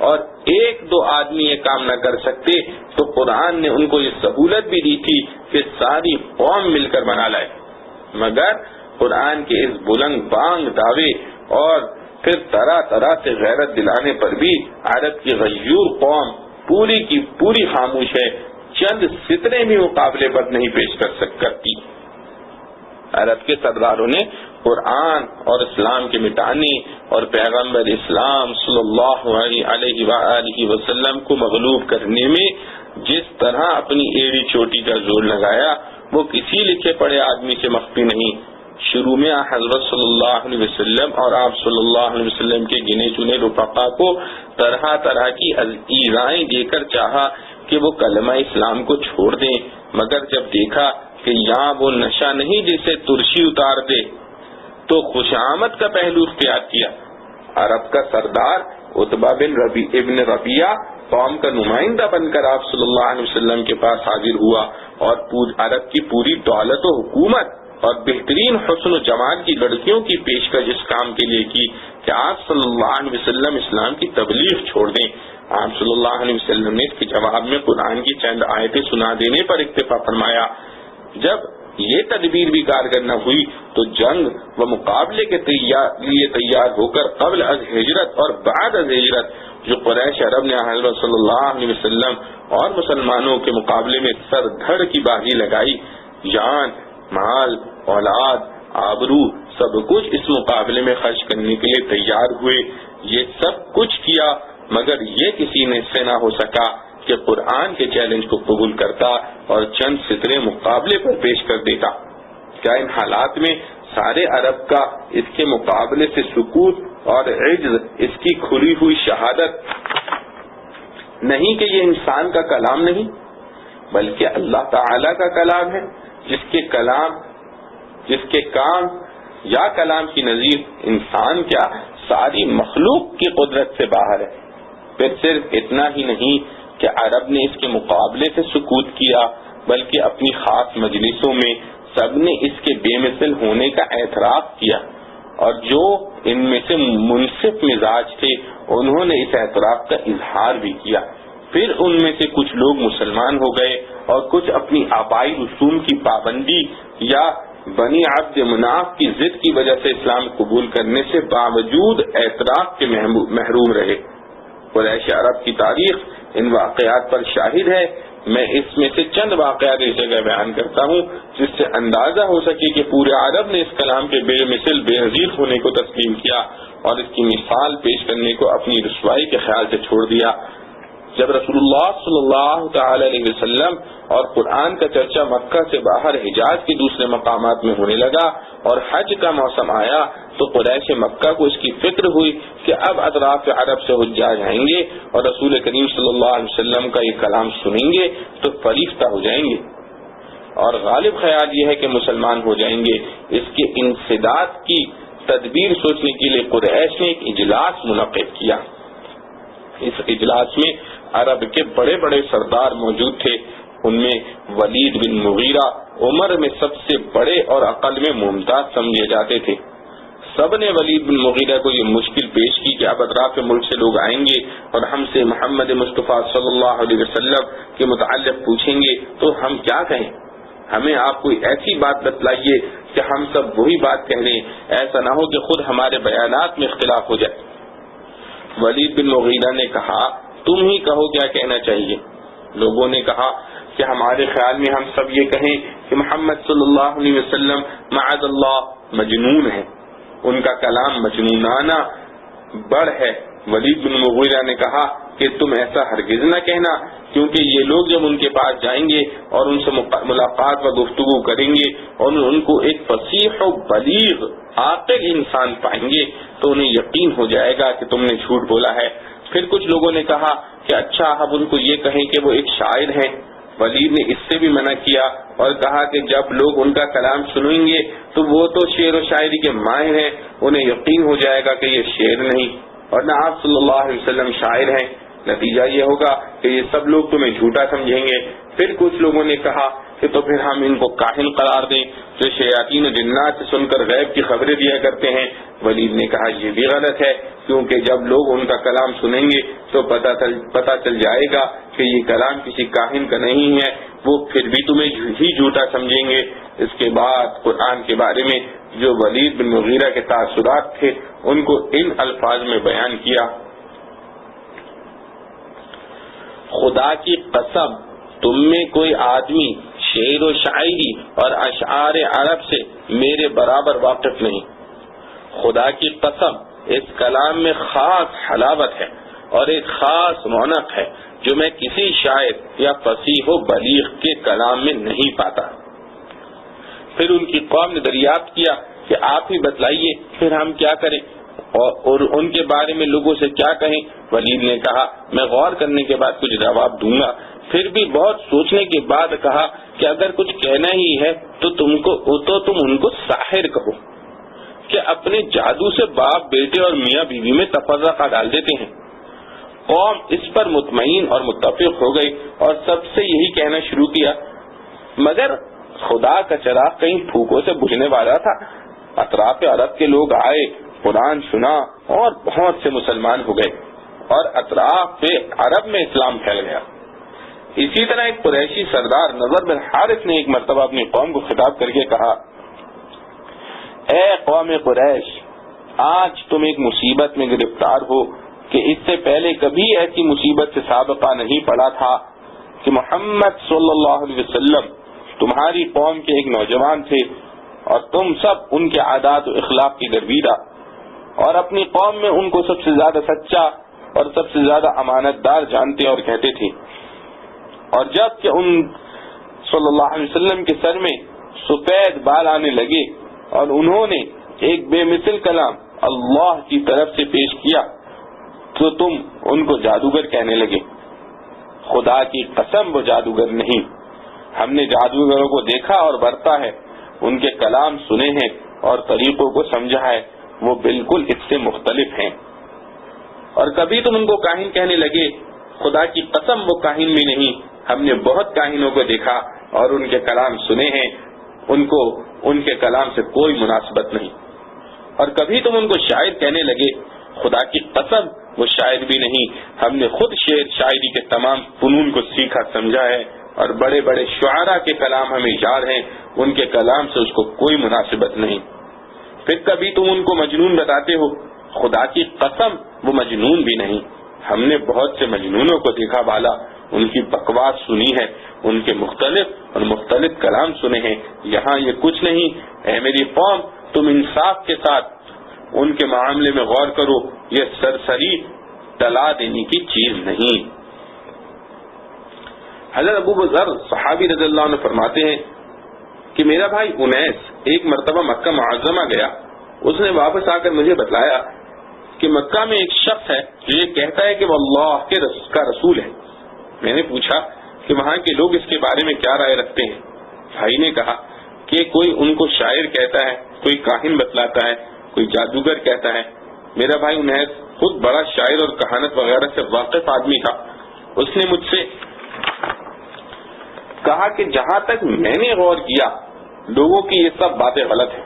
اور ایک دو آدمی یہ کام نہ کر سکتے تو قرآن نے ان کو یہ سہولت بھی دی تھی کہ ساری قوم مل کر بنا لائے۔ مگر قرآن کے اس بلند بانگ دعوے اور پھر طرح طرح سے غیرت دلانے پر بھی عرب کی غیور قوم پوری کی پوری خاموش ہے، چند سترے بھی مقابلے پر نہیں پیش کر سکتی۔ عرب کے سرداروں نے قرآن اور اسلام کے مٹانے اور پیغمبر اسلام صلی اللہ علیہ وآلہ وسلم کو مغلوب کرنے میں جس طرح اپنی ایڑی چوٹی کا زور لگایا وہ کسی لکھے پڑھے آدمی سے مخفی نہیں۔ شروع میں حضرت صلی اللہ علیہ وسلم اور آپ صلی اللہ علیہ وسلم کے گنے چنے رفقا کو طرح طرح کی ایذائیں دے کر چاہا کہ وہ کلمہ اسلام کو چھوڑ دیں، مگر جب دیکھا کہ یہاں وہ نشہ نہیں جسے ترشی اتار دے تو خوش آمد کا پہلو اختیار کیا۔ عرب کا سردار عتبہ ابن ربیعہ قوم کا نمائندہ بن کر آپ صلی اللہ علیہ وسلم کے پاس حاضر ہوا اور عرب کی پوری دولت و حکومت اور بہترین حسن و جمال کی لڑکیوں کی پیشکش اس کام کے لیے کی کہ آپ صلی اللہ علیہ وسلم اسلام کی تبلیغ چھوڑ دیں۔ آپ صلی اللہ علیہ وسلم نے اس کے جواب میں قرآن کی چند آیتیں سنا دینے پر اکتفا فرمایا۔ جب یہ تدبیر بھی کارگر نہ ہوئی تو جنگ و مقابلے کے لیے تیار ہو کر قبل از ہجرت اور بعد از ہجرت جو قریش عرب نے حضرت صلی اللہ علیہ وسلم اور مسلمانوں کے مقابلے میں سر دھڑ کی بازی لگائی، جان، مال، اولاد، آبرو سب کچھ اس مقابلے میں خرچ کرنے کے لیے تیار ہوئے۔ یہ سب کچھ کیا مگر یہ کسی نے سے نہ ہو سکا کہ قرآن کے چیلنج کو قبول کرتا اور چند سترے مقابلے پر پیش کر دیتا۔ کیا ان حالات میں سارے عرب کا اس کے مقابلے سے سکوت اور عجز اس کی کھلی ہوئی شہادت نہیں کہ یہ انسان کا کلام نہیں بلکہ اللہ تعالی کا کلام ہے، جس کے کام یا کلام کی نظیر انسان کیا ساری مخلوق کی قدرت سے باہر ہے۔ پھر صرف اتنا ہی نہیں کہ عرب نے اس کے مقابلے سے سکوت کیا بلکہ اپنی خاص مجلسوں میں سب نے اس کے بے مثل ہونے کا اعتراف کیا، اور جو ان میں سے منصف مزاج تھے انہوں نے اس اعتراف کا اظہار بھی کیا۔ پھر ان میں سے کچھ لوگ مسلمان ہو گئے اور کچھ اپنی آبائی رسوم کی پابندی یا بنی عبد مناف کی ضد کی وجہ سے اسلام قبول کرنے سے باوجود اعتراف کے محروم رہے۔ قریش عرب کی تاریخ ان واقعات پر شاہد ہے۔ میں اس میں سے چند واقعات اس جگہ بیان کرتا ہوں جس سے اندازہ ہو سکے کہ پورے عرب نے اس کلام کے بے مثل بے نظیر ہونے کو تسلیم کیا اور اس کی مثال پیش کرنے کو اپنی رسوائی کے خیال سے چھوڑ دیا۔ جب رسول اللہ صلی اللہ تعالی علیہ وسلم اور قرآن کا چرچا مکہ سے باہر حجاز کے دوسرے مقامات میں ہونے لگا اور حج کا موسم آیا تو قریش مکہ کو اس کی فکر ہوئی کہ اب اطراف عرب سے حجاج آئیں گے اور رسول کریم صلی اللہ علیہ وسلم کا یہ کلام سنیں گے تو فریفتہ ہو جائیں گے اور غالب خیال یہ ہے کہ مسلمان ہو جائیں گے۔ اس کے انسداد کی تدبیر سوچنے کے لیے قریش نے ایک اجلاس منعقد کیا۔ اس اجلاس میں عرب کے بڑے بڑے سردار موجود تھے، ان میں ولید بن مغیرہ عمر میں سب سے بڑے اور عقل میں ممتاز سمجھے جاتے تھے۔ سب نے ولید بن مغیرہ کو یہ مشکل پیش کی کہ اب اطراف ملک سے لوگ آئیں گے اور ہم سے محمد مصطفیٰ صلی اللہ علیہ وسلم کے متعلق پوچھیں گے تو ہم کیا کہیں؟ ہمیں آپ کوئی ایسی بات بتلائیے کہ ہم سب وہی بات کہہ لیں، ایسا نہ ہو کہ خود ہمارے بیانات میں اختلاف ہو جائے۔ ولید بن مغیرہ نے کہا تم ہی کہو کیا کہنا چاہیے۔ لوگوں نے کہا کہ ہمارے خیال میں ہم سب یہ کہیں کہ محمد صلی اللہ علیہ وسلم معاذ اللہ مجنون ہے، ان کا کلام مجنونانہ بڑھ ہے۔ ولید بن مغیرہ نے کہا کہ تم ایسا ہرگز نہ کہنا، کیونکہ یہ لوگ جب ان کے پاس جائیں گے اور ان سے ملاقات و گفتگو کریں گے اور ان کو ایک فصیح و بلیغ عاقل انسان پائیں گے تو انہیں یقین ہو جائے گا کہ تم نے جھوٹ بولا ہے۔ پھر کچھ لوگوں نے کہا کہ اچھا اب ان کو یہ کہیں کہ وہ ایک شاعر ہیں۔ ولید نے اس سے بھی منع کیا اور کہا کہ جب لوگ ان کا کلام سنیں گے تو وہ تو شعر و شاعری کے ماہر ہیں، انہیں یقین ہو جائے گا کہ یہ شعر نہیں اور نہ آپ صلی اللہ علیہ وسلم شاعر ہیں، نتیجہ یہ ہوگا کہ یہ سب لوگ تمہیں جھوٹا سمجھیں گے۔ پھر کچھ لوگوں نے کہا کہ تو پھر ہم ان کو کاہن قرار دیں جو شیاطین و جنات سے سن کر غیب کی خبریں دیا کرتے ہیں۔ ولید نے کہا یہ بھی غلط ہے، کیونکہ جب لوگ ان کا کلام سنیں گے تو پتہ چل جائے گا کہ یہ کلام کسی کاہن کا نہیں ہے، وہ پھر بھی تمہیں ہی جھوٹا سمجھیں گے۔ اس کے بعد قرآن کے بارے میں جو ولید بن مغیرہ کے تاثرات تھے ان کو ان الفاظ میں بیان کیا: خدا کی قسم تم میں کوئی آدمی شعر و شاعری اور اشعار عرب سے میرے برابر واقف نہیں۔ خدا کی قسم اس کلام میں خاص حلاوت ہے اور ایک خاص رونق ہے جو میں کسی شاعر یا فصیح و بلیغ کے کلام میں نہیں پاتا۔ پھر ان کی قوم نے دریافت کیا کہ آپ ہی بتلائیے پھر ہم کیا کریں اور ان کے بارے میں لوگوں سے کیا کہیں۔ ولید نے کہا میں غور کرنے کے بعد کچھ جواب دوں گا۔ پھر بھی بہت سوچنے کے بعد کہا کہ اگر کچھ کہنا ہی ہے تو تم ان کو ساحر کہو، کہ اپنے جادو سے باپ بیٹے اور میاں بیوی میں تفرقہ ڈال دیتے ہیں۔ قوم اس پر مطمئن اور متفق ہو گئی اور سب سے یہی کہنا شروع کیا، مگر خدا کا چراغ کہیں پھوکوں سے بجھنے والا تھا۔ اطراف عرب کے لوگ آئے، قرآن سنا اور بہت سے مسلمان ہو گئے اور اطراف عرب میں اسلام پھیل گیا۔ اسی طرح ایک قریشی سردار نضر بن حارث نے ایک مرتبہ اپنی قوم کو خطاب کر کے کہا، اے قوم قریش، آج تم ایک مصیبت میں گرفتار ہو کہ اس سے پہلے کبھی ایسی مصیبت سے سابقہ نہیں پڑا تھا کہ محمد صلی اللہ علیہ وسلم تمہاری قوم کے ایک نوجوان تھے اور تم سب ان کے عادات و اخلاق کی گرویدہ اور اپنی قوم میں ان کو سب سے زیادہ سچا اور سب سے زیادہ امانت دار جانتے اور کہتے تھے، اور جب کہ ان صلی اللہ علیہ وسلم کے سر میں سفید بال آنے لگے اور انہوں نے ایک بے مثل کلام اللہ کی طرف سے پیش کیا تو تم ان کو جادوگر کہنے لگے۔ خدا کی قسم وہ جادوگر نہیں، ہم نے جادوگروں کو دیکھا اور برتا ہے، ان کے کلام سنے ہیں اور طریقوں کو سمجھا ہے، وہ بالکل اس سے مختلف ہیں۔ اور کبھی تم ان کو کاہن کہنے لگے، خدا کی قسم وہ کاہن بھی نہیں، ہم نے بہت کاہنوں کو دیکھا اور ان کے کلام سنے ہیں، ان کو ان کے کلام سے کوئی مناسبت نہیں۔ اور کبھی تم ان کو شاعر کہنے لگے، خدا کی قسم وہ شاعر بھی نہیں، ہم نے خود شعر شاعری کے تمام فنون کو سیکھا سمجھا ہے اور بڑے بڑے شعراء کے کلام ہمیں یاد ہیں، ان کے کلام سے اس کو کوئی مناسبت نہیں۔ پھر کبھی تم ان کو مجنون بتاتے ہو، خدا کی قسم وہ مجنون بھی نہیں، ہم نے بہت سے مجنونوں کو دیکھا بالا، ان کی بکواس سنی ہے، ان کے مختلف کلام سنے ہیں، یہاں یہ کچھ نہیں۔ اے میری قوم، تم انصاف کے ساتھ ان کے معاملے میں غور کرو، یہ سرسری ٹلا دینے کی چیز نہیں۔ حضرت ابو ذر صحابی رضی اللہ عنہ فرماتے ہیں کہ میرا بھائی انیس ایک مرتبہ مکہ معظمہ گیا، اس نے واپس آ کر مجھے بتلایا کہ مکہ میں ایک شخص ہے جو یہ کہتا ہے کہ وہ اللہ کا رسول ہے۔ میں نے پوچھا کہ وہاں کے لوگ اس کے بارے میں کیا رائے رکھتے ہیں؟ بھائی نے کہا کہ کوئی ان کو شاعر کہتا ہے، کوئی کاہن بتلاتا ہے، کوئی جادوگر کہتا ہے۔ میرا بھائی انیس خود بڑا شاعر اور کہانت وغیرہ سے واقف آدمی تھا، اس نے مجھ سے کہا کہ جہاں تک میں نے غور کیا لوگوں کی یہ سب باتیں غلط ہیں،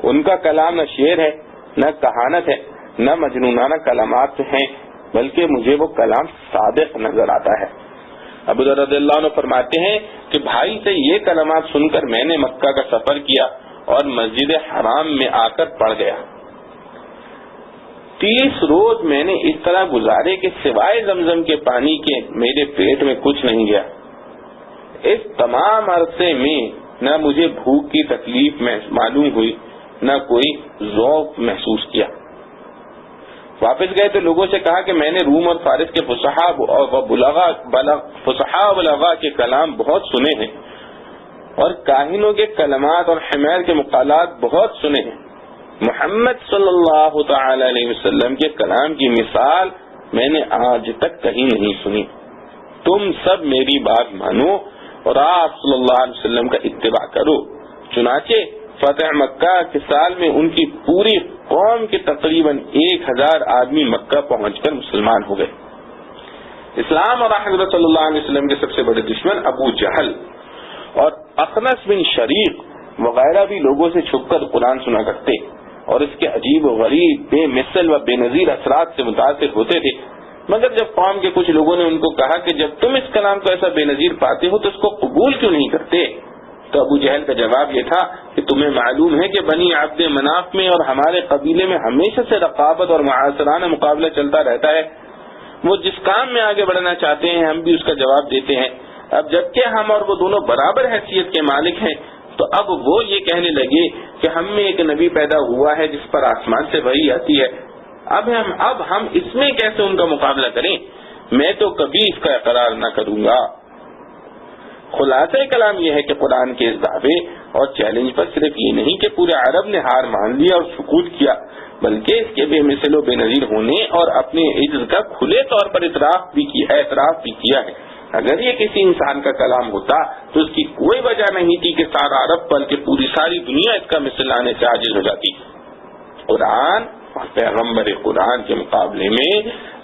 ان کا کلام نہ شعر ہے، نہ کہانت ہے، نہ مجنونانہ کلمات ہیں، بلکہ مجھے وہ کلام صادق نظر آتا ہے۔ ابو ذر رضی اللہ عنہ فرماتے ہیں کہ بھائی سے یہ کلمات سن کر میں نے مکہ کا سفر کیا اور مسجد حرام میں آ کر پڑھ گیا 30 روز میں نے اس طرح گزارے کہ سوائے زمزم کے پانی کے میرے پیٹ میں کچھ نہیں گیا. اس تمام عرصے میں نہ مجھے بھوک کی تکلیف معلوم ہوئی نہ کوئی ذوق محسوس کیا. واپس گئے تو لوگوں سے کہا کہ میں نے روم اور فارس کے فصحاء و بلغاء کے کلام بہت سنے ہیں اور کاہنوں کے کلمات اور حمیر کے مقالات بہت سنے ہیں. محمد صلی اللہ تعالی علیہ وسلم کے کلام کی مثال میں نے آج تک کہیں نہیں سنی. تم سب میری بات مانو اور آپ صلی اللہ علیہ وسلم کا اتباع کرو. چنانچہ فتح مکہ کے سال میں ان کی پوری قوم کے تقریباً 1000 آدمی مکہ پہنچ کر مسلمان ہو گئے. اسلام اور حضرت صلی اللہ علیہ وسلم کے سب سے بڑے دشمن ابو جہل اور اخنس بن شریق وغیرہ بھی لوگوں سے چھپ کر قرآن سنا کرتے اور اس کے عجیب و غریب بے مثل و بے نظیر اثرات سے متاثر ہوتے تھے. مگر جب قوم کے کچھ لوگوں نے ان کو کہا کہ جب تم اس کلام کو ایسا بے نظیر پاتے ہو تو اس کو قبول کیوں نہیں کرتے، تو ابو جہل کا جواب یہ تھا کہ تمہیں معلوم ہے کہ بنی عبد مناف میں اور ہمارے قبیلے میں ہمیشہ سے رقابت اور معاصرانہ مقابلہ چلتا رہتا ہے. وہ جس کام میں آگے بڑھنا چاہتے ہیں ہم بھی اس کا جواب دیتے ہیں. اب جبکہ ہم اور وہ دونوں برابر حیثیت کے مالک ہیں تو اب وہ یہ کہنے لگے کہ ہم میں ایک نبی پیدا ہوا ہے جس پر آسمان سے وحی آتی ہے. اب ہم اس میں کیسے ان کا مقابلہ کریں؟ میں تو کبھی اس کا اقرار نہ کروں گا. خلاصہ کلام یہ ہے کہ قرآن کے اس دعوے اور چیلنج پر صرف یہ نہیں کہ پورے عرب نے ہار مان لیا اور سکوت کیا، بلکہ اس کے بے مثل و بے نظیر ہونے اور اپنے عجز کا کھلے طور پر اعتراف بھی کیا ہے. اگر یہ کسی انسان کا کلام ہوتا تو اس کی کوئی وجہ نہیں تھی کہ سارا عرب بلکہ پوری ساری دنیا اس کا مثل لانے سے عاجز ہو جاتی. قرآن اور پیغمبر قرآن کے مقابلے میں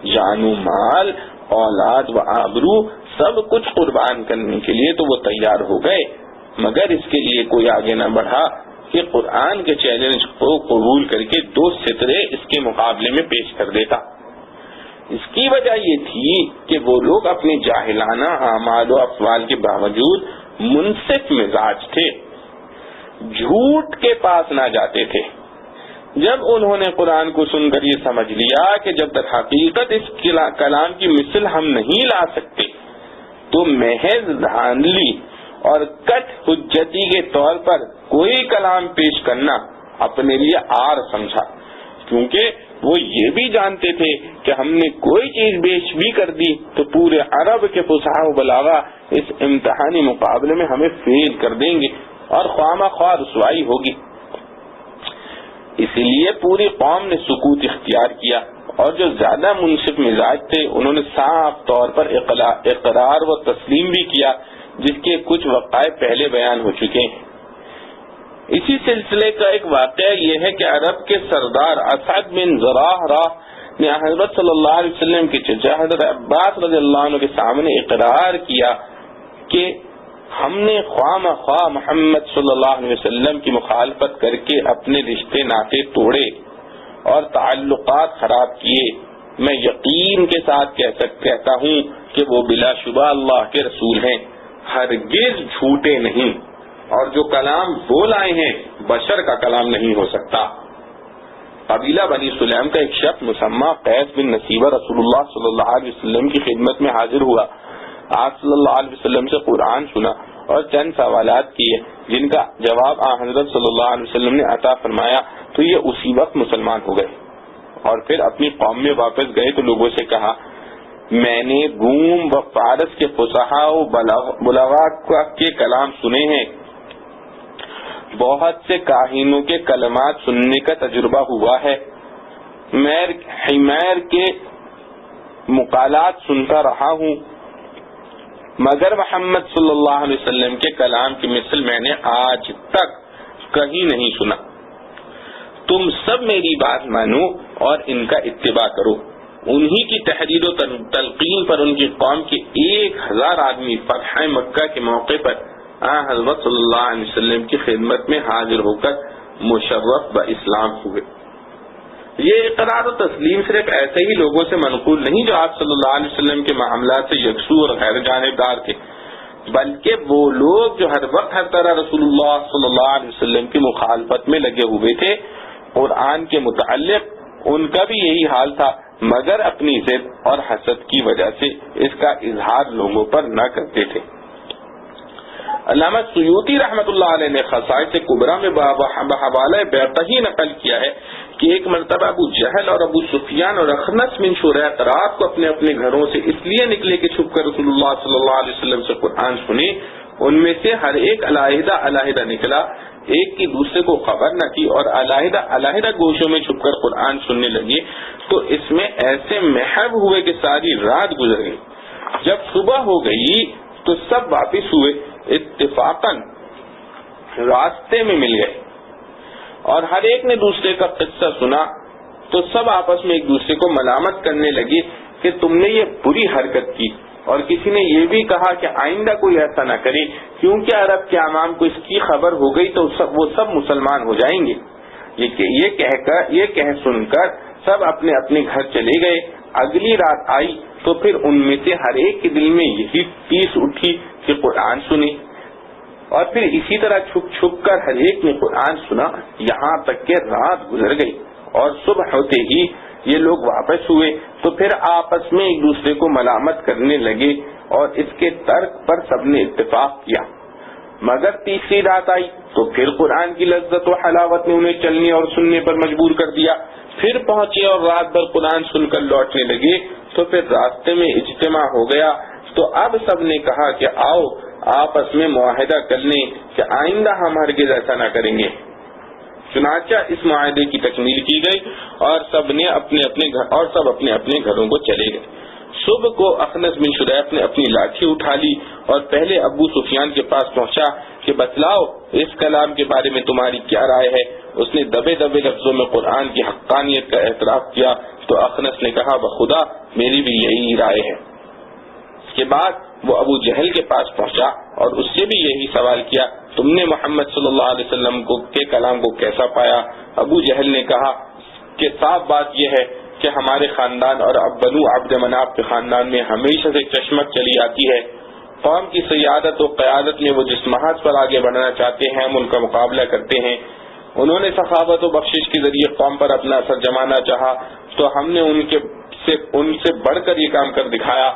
جان و مال، اولاد و آبرو سب کچھ قربان کرنے کے لیے تو وہ تیار ہو گئے، مگر اس کے لیے کوئی آگے نہ بڑھا کہ قرآن کے چیلنج کو قبول کر کے 2 سترے اس کے مقابلے میں پیش کر دیتا. اس کی وجہ یہ تھی کہ وہ لوگ اپنے جاہلانہ اعمال و افعال کے باوجود منصف مزاج تھے، جھوٹ کے پاس نہ جاتے تھے. جب انہوں نے قرآن کو سن کر یہ سمجھ لیا کہ جب تک حقیقت اس کلام کی مثل ہم نہیں لا سکتے تو محض دھاندلی اور کٹ حجتی کے طور پر کوئی کلام پیش کرنا اپنے لیے آر سمجھا، کیونکہ وہ یہ بھی جانتے تھے کہ ہم نے کوئی چیز پیش بھی کر دی تو پورے عرب کے فصحاء و بلاغا اس امتحانی مقابلے میں ہمیں فیل کر دیں گے اور خواہ مخواہ رسوائی ہوگی. اسی لیے پوری قوم نے سکوت اختیار کیا اور جو زیادہ منصف مزاج تھے انہوں نے صاف طور پر اقرار و تسلیم بھی کیا، جس کے کچھ وقائع پہلے بیان ہو چکے ہیں. اسی سلسلے کا ایک واقعہ یہ ہے کہ عرب کے سردار اسعد بن زراحہ نے حضرت صلی اللہ علیہ وسلم کے چچا حضرت عباس رضی اللہ عنہ کے سامنے اقرار کیا کہ ہم نے خواہ مخواہ محمد صلی اللہ علیہ وسلم کی مخالفت کر کے اپنے رشتے ناطے توڑے اور تعلقات خراب کیے. میں یقین کے ساتھ کہتا ہوں کہ وہ بلا شبہ اللہ کے رسول ہیں، ہرگز جھوٹے نہیں، اور جو کلام وہ لائے ہیں بشر کا کلام نہیں ہو سکتا. قبیلہ بنی سلیم کا ایک شخص مسمى قیس بن نصیبہ رسول اللہ صلی اللہ علیہ وسلم کی خدمت میں حاضر ہوا. آپ صلی اللہ علیہ وسلم سے قرآن سنا اور چند سوالات کیے جن کا جواب حضرت صلی اللہ علیہ وسلم نے عطا فرمایا تو یہ اسی وقت مسلمان ہو گئے، اور پھر اپنی قوم میں واپس گئے تو لوگوں سے کہا میں نے روم و فارس کے فصحاء و بلغاء کے کلام سنے ہیں، بہت سے کاہنوں کے کلمات سننے کا تجربہ ہوا ہے، حمیر کے مقالات سنتا رہا ہوں، مگر محمد صلی اللہ علیہ وسلم کے کلام کی مثل میں نے آج تک کہیں نہیں سنا. تم سب میری بات مانو اور ان کا اتباع کرو. انہی کی تحریر و تلقین پر ان کی قوم کے 1000 آدمی فتح مکہ کے موقع پر حضرت صلی اللہ علیہ وسلم کی خدمت میں حاضر ہو کر مشرف با اسلام ہوئے. یہ اقرار و تسلیم صرف ایسے ہی لوگوں سے منقول نہیں جو آپ صلی اللہ علیہ وسلم کے معاملات سے یکسو اور غیر جانبدار تھے، بلکہ وہ لوگ جو ہر وقت ہر طرح رسول اللہ صلی اللہ علیہ وسلم کی مخالفت میں لگے ہوئے تھے، قرآن کے متعلق ان کا بھی یہی حال تھا، مگر اپنی ضد اور حسد کی وجہ سے اس کا اظہار لوگوں پر نہ کرتے تھے۔ علامہ سیوطی رحمۃ اللہ علیہ نے خصائص کبریٰ میں بحوالہ بیقہی نقل کیا ہے کہ ایک مرتبہ ابو جہل اور ابو سفیان اور اخنس بن شریح رات کو اپنے اپنے گھروں سے اس لیے نکلے کہ چھپ کر رسول اللہ صلی اللہ علیہ وسلم سے قرآن سنے۔ ان میں سے ہر ایک علیحدہ علیحدہ نکلا، ایک کی دوسرے کو خبر نہ کی، اور علیحدہ علیحدہ گوشوں میں چھپ کر قرآن سننے لگے، تو اس میں ایسے محب ہوئے کہ ساری رات گزر گئی۔ جب صبح ہو گئی تو سب واپس ہوئے، اتفاقاً راستے میں مل گئے، اور ہر ایک نے دوسرے کا قصہ سنا، تو سب آپس میں ایک دوسرے کو ملامت کرنے لگے کہ تم نے یہ بری حرکت کی، اور کسی نے یہ بھی کہا کہ آئندہ کوئی ایسا نہ کرے، کیونکہ عرب کے عوام کو اس کی خبر ہو گئی تو وہ سب مسلمان ہو جائیں گے۔ یہ کہہ سن کر سب اپنے اپنے گھر چلے گئے۔ اگلی رات آئی تو پھر ان میں سے ہر ایک کے دل میں یہی ٹیس اٹھی کہ قرآن سنی، اور پھر اسی طرح چھپ چھپ کر ہر ایک نے قرآن سنا، یہاں تک کہ رات گزر گئی، اور صبح ہوتے ہی یہ لوگ واپس ہوئے تو پھر آپس میں ایک دوسرے کو ملامت کرنے لگے، اور اس کے ترک پر سب نے اتفاق کیا۔ مگر تیسری رات آئی تو پھر قرآن کی لذت و حلاوت نے انہیں چلنے اور سننے پر مجبور کر دیا۔ پھر پہنچے اور رات بھر قرآن سن کر لوٹنے لگے، تو پھر راستے میں اجتماع ہو گیا، تو اب سب نے کہا کہ آؤ آپس میں معاہدہ کر لیں کہ آئندہ ہم ہرگز ایسا نہ کریں گے۔ چنانچہ اس معاہدے کی تکمیل کی گئی، اور سب اپنے اپنے گھروں کو چلے گئے۔ صبح کو اخنس بن شریح نے اپنی لاٹھی اٹھا لی اور پہلے ابو سفیان کے پاس پہنچا کہ بتلاؤ اس کلام کے بارے میں تمہاری کیا رائے ہے۔ اس نے دبے دبے لفظوں میں قرآن کی حقانیت کا اعتراف کیا، تو اخنس نے کہا بخدا میری بھی یہی رائے ہے۔ اس کے بعد وہ ابو جہل کے پاس پہنچا اور اس سے بھی یہی سوال کیا، تم نے محمد صلی اللہ علیہ وسلم کے کلام کو کیسا پایا؟ ابو جہل نے کہا کہ صاف بات یہ ہے کہ ہمارے خاندان اور بنو عبد مناف کے خاندان میں ہمیشہ سے چشمک چلی آتی ہے۔ قوم کی سیادت و قیادت میں وہ جس محض پر آگے بڑھنا چاہتے ہیں ہم ان کا مقابلہ کرتے ہیں۔ انہوں نے سخاوت و بخشش کے ذریعے قوم پر اپنا اثر جمانا چاہا تو ہم نے ان سے بڑھ کر یہ کام کر دکھایا۔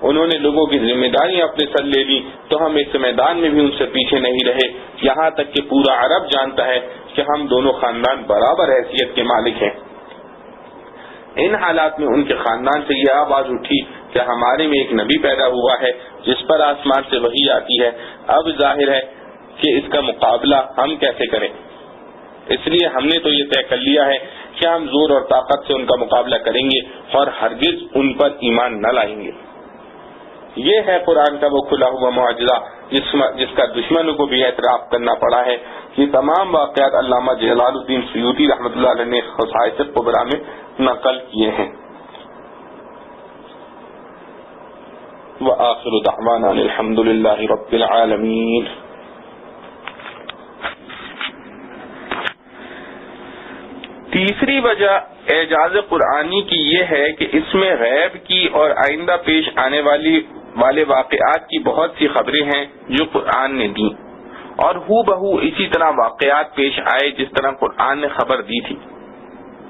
انہوں نے لوگوں کی ذمہ داریاں اپنے سر لے لی تو ہم اس میدان میں بھی ان سے پیچھے نہیں رہے، یہاں تک کہ پورا عرب جانتا ہے کہ ہم دونوں خاندان برابر حیثیت کے مالک ہیں۔ ان حالات میں ان کے خاندان سے یہ آواز اٹھی کہ ہمارے میں ایک نبی پیدا ہوا ہے جس پر آسمان سے وحی آتی ہے، اب ظاہر ہے کہ اس کا مقابلہ ہم کیسے کریں۔ اس لیے ہم نے تو یہ طے کر لیا ہے کہ ہم زور اور طاقت سے ان کا مقابلہ کریں گے اور ہرگز ان پر ایمان نہ لائیں گے۔ یہ ہے قرآن کا وہ کھلا ہوا معجزہ جس کا دشمنوں کو بھی اعتراف کرنا پڑا ہے۔ یہ تمام واقعات علامہ جلال الدین سیوطی رحمۃ اللہ علیہ نے خصائص کبریٰ میں نقل کیے ہیں۔ وآخر دعوانا الحمد للہ رب العالمین۔ تیسری وجہ اعجاز قرآنی کی یہ ہے کہ اس میں غیب کی اور آئندہ پیش آنے والے واقعات کی بہت سی خبریں ہیں جو قرآن نے دی، اور ہو بہو اسی طرح واقعات پیش آئے جس طرح قرآن نے خبر دی تھی۔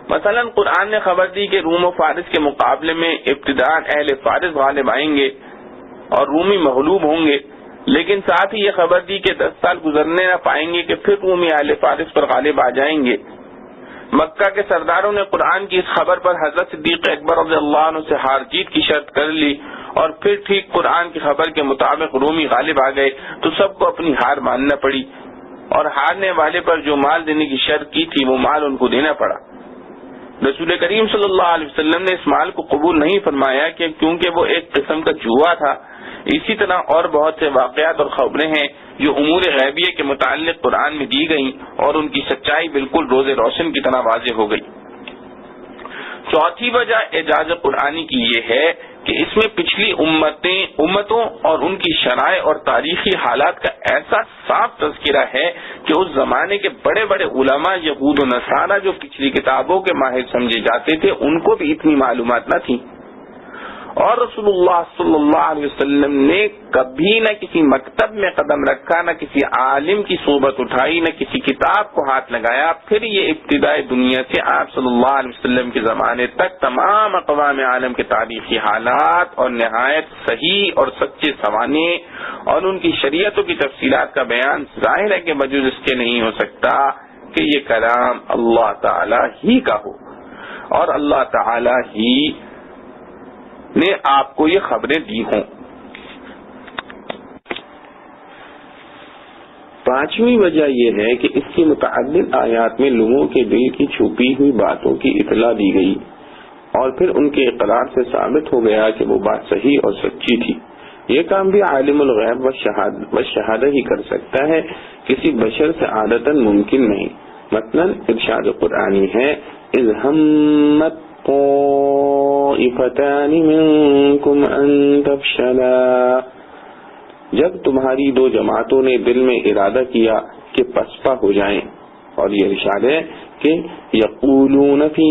مثلا قرآن نے خبر دی کہ روم و فارس کے مقابلے میں ابتداءً اہل فارس غالب آئیں گے اور رومی مغلوب ہوں گے، لیکن ساتھ ہی یہ خبر دی کہ 10 سال گزرنے نہ پائیں گے کہ پھر رومی اہل فارس پر غالب آ جائیں گے۔ مکہ کے سرداروں نے قرآن کی اس خبر پر حضرت صدیق اکبر رضی اللہ عنہ سے ہار جیت کی شرط کر لی، اور پھر ٹھیک قرآن کی خبر کے مطابق رومی غالب آ گئے تو سب کو اپنی ہار ماننا پڑی، اور ہارنے والے پر جو مال دینے کی شرط کی تھی وہ مال ان کو دینا پڑا۔ رسول کریم صلی اللہ علیہ وسلم نے اس مال کو قبول نہیں فرمایا کہ کیونکہ وہ ایک قسم کا جوا تھا۔ اسی طرح اور بہت سے واقعات اور خبریں ہیں جو امور غیبیہ کے متعلق قرآن میں دی گئیں اور ان کی سچائی بالکل روز روشن کی طرح واضح ہو گئی۔ چوتھی وجہ اعجاز قرآنی کی یہ ہے کہ اس میں پچھلی امتوں اور ان کی شرائع اور تاریخی حالات کا ایسا صاف تذکرہ ہے کہ اس زمانے کے بڑے بڑے علماء یہود و نصارہ جو پچھلی کتابوں کے ماہر سمجھے جاتے تھے ان کو بھی اتنی معلومات نہ تھی۔ اور رسول اللہ صلی اللہ علیہ وسلم نے کبھی نہ کسی مکتب میں قدم رکھا، نہ کسی عالم کی صحبت اٹھائی، نہ کسی کتاب کو ہاتھ لگایا. پھر یہ ابتدائی دنیا سے آپ صلی اللہ علیہ وسلم کے زمانے تک تمام اقوام عالم کے تاریخی حالات اور نہایت صحیح اور سچے سوانح اور ان کی شریعتوں کی تفصیلات کا بیان ظاہر ہے کہ بجز اس کے نہیں ہو سکتا کہ یہ کلام اللہ تعالی ہی کا ہو اور اللہ تعالی ہی نے آپ کو یہ خبریں دی ہوں. پانچویں وجہ یہ ہے کہ اس کی متعدد آیات میں لوگوں کے دل کی چھپی ہوئی باتوں کی اطلاع دی گئی اور پھر ان کے اقرار سے ثابت ہو گیا کہ وہ بات صحیح اور سچی تھی. یہ کام بھی عالم الغیب و شہادہ ہی کر سکتا ہے، کسی بشر سے عادتاً ممکن نہیں. مثلا ارشاد قرآنی ہے اذ ہمت طائفتان منکم ان تفشلا، جب تمہاری دو جماعتوں نے دل میں ارادہ کیا کہ پسپا ہو جائیں. اور یہ ارشاد ہے کہ یقولون فی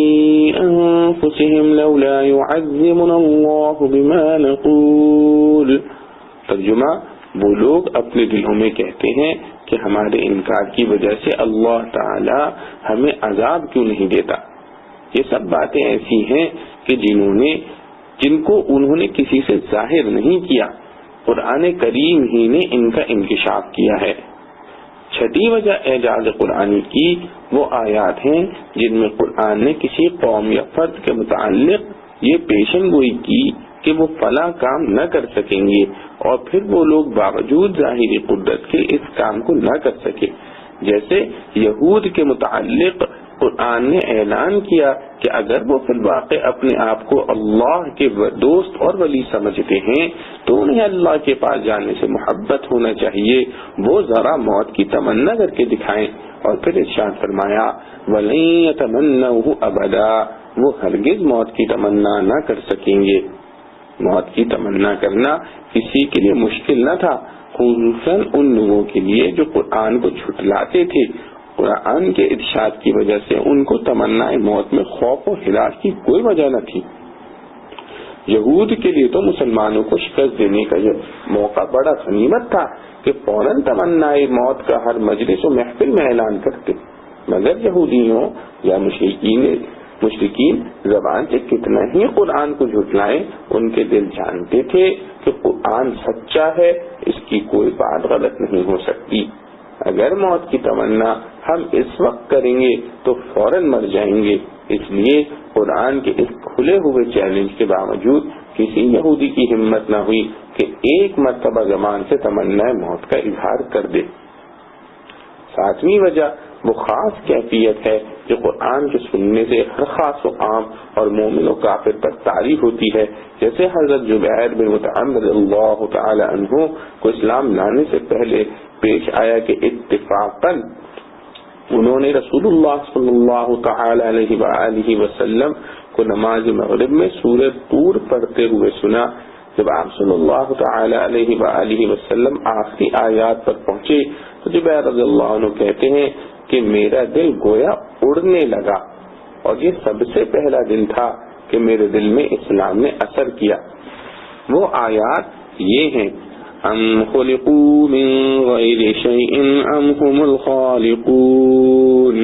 انفسہم لولا یعذبنا اللہ بما نقول، ترجمہ وہ لوگ اپنے دلوں میں کہتے ہیں کہ ہمارے انکار کی وجہ سے اللہ تعالی ہمیں عذاب کیوں نہیں دیتا. یہ سب باتیں ایسی ہیں کہ جن کو انہوں نے کسی سے ظاہر نہیں کیا، قرآن کریم ہی نے ان کا انکشاف کیا ہے. چھٹی وجہ اعجاز قرآنی کی وہ آیات ہیں جن میں قرآن نے کسی قوم یا فرد کے متعلق یہ پیشن گوئی کی کہ وہ فلاں کام نہ کر سکیں گے اور پھر وہ لوگ باوجود ظاہری قدرت کے اس کام کو نہ کر سکے. جیسے یہود کے متعلق قرآن نے اعلان کیا کہ اگر وہ فی الواقع اپنے آپ کو اللہ کے دوست اور ولی سمجھتے ہیں تو انہیں اللہ کے پاس جانے سے محبت ہونا چاہیے، وہ ذرا موت کی تمنا کر کے دکھائیں. اور پھر ارشاد فرمایا وَلَن يَتَمَنَّوْهُ أَبَدًا، وہ ہرگز موت کی تمنا نہ کر سکیں گے. موت کی تمنا کرنا کسی کے لیے مشکل نہ تھا، خصوصاً ان لوگوں کے لیے جو قرآن کو جھٹلاتے تھے. قرآن کے ارشاد کی وجہ سے ان کو تمنا موت میں خوف و ہلاک کی کوئی وجہ نہ تھی. یہود کے لیے تو مسلمانوں کو شکست دینے کا یہ موقع بڑا غنیمت تھا کہ فوراً تمنا موت کا ہر مجلس و محفل میں اعلان کرتے، مگر یہودیوں یا مشرکین زبان سے کتنا ہی قرآن کو جھٹلائیں، ان کے دل جانتے تھے کہ قرآن سچا ہے، اس کی کوئی بات غلط نہیں ہو سکتی. اگر موت کی تمنا ہم اس وقت کریں گے تو فوراً مر جائیں گے. اس لیے قرآن کے اس کھلے ہوئے چیلنج کے باوجود کسی یہودی کی ہمت نہ ہوئی کہ ایک مرتبہ زبان سے تمنا موت کا اظہار کر دے. ساتویں وجہ وہ خاص کیفیت ہے جو قرآن کے سننے سے ہر خاص و عام اور مومن و کافر پر طاری ہوتی ہے. جیسے حضرت جبیر بن مطعم رضی اللہ تعالی عنہ کو اسلام لانے سے پہلے پیش آیا کہ اتفاقاً انہوں نے رسول اللہ صلی اللہ تعالی علیہ وآلہ وسلم کو نماز مغرب میں سورہ طور پڑھتے ہوئے سنا. جب آپ صلی اللہ تعالی علیہ وآلہ وسلم آخری آیات پر پہنچے تو جبیر رضی اللہ عنہ کہتے ہیں کہ میرا دل گویا اڑنے لگا، اور یہ سب سے پہلا دن تھا کہ میرے دل میں اسلام نے اثر کیا. وہ آیات یہ ہیں ام خلقوا من غیر شیء ام هم الخالقون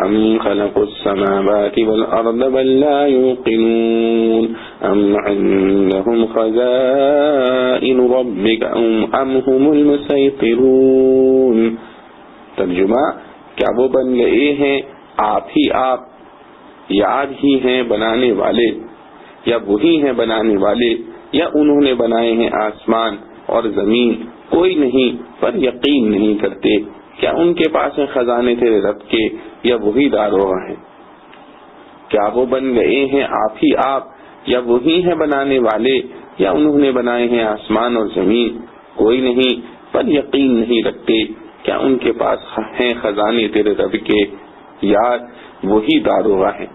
ام خلقوا السماوات والارض بل لا يوقنون ام عندهم خزائن ربك ام هم المسيطرون. ترجمہ کیا وہ بن گئے ہیں آپ ہی آپ، یاد ہی ہیں بنانے والے، یا وہی ہیں بنانے والے، یا انہوں نے بنائے ہیں آسمان اور زمین، کوئی نہیں پر یقین نہیں کرتے. کیا ان کے پاس ہیں خزانے تیرے رب کے، یا وہی داروغ ہیں. کیا وہ بن گئے ہیں آپ ہی آپ، یا وہی ہیں بنانے والے، یا انہوں نے بنائے ہیں آسمان اور زمین، کوئی نہیں پر یقین نہیں رکھتے. کیا ان کے پاس ہیں خزانے تیرے رب کے، یا وہی داروغ ہیں.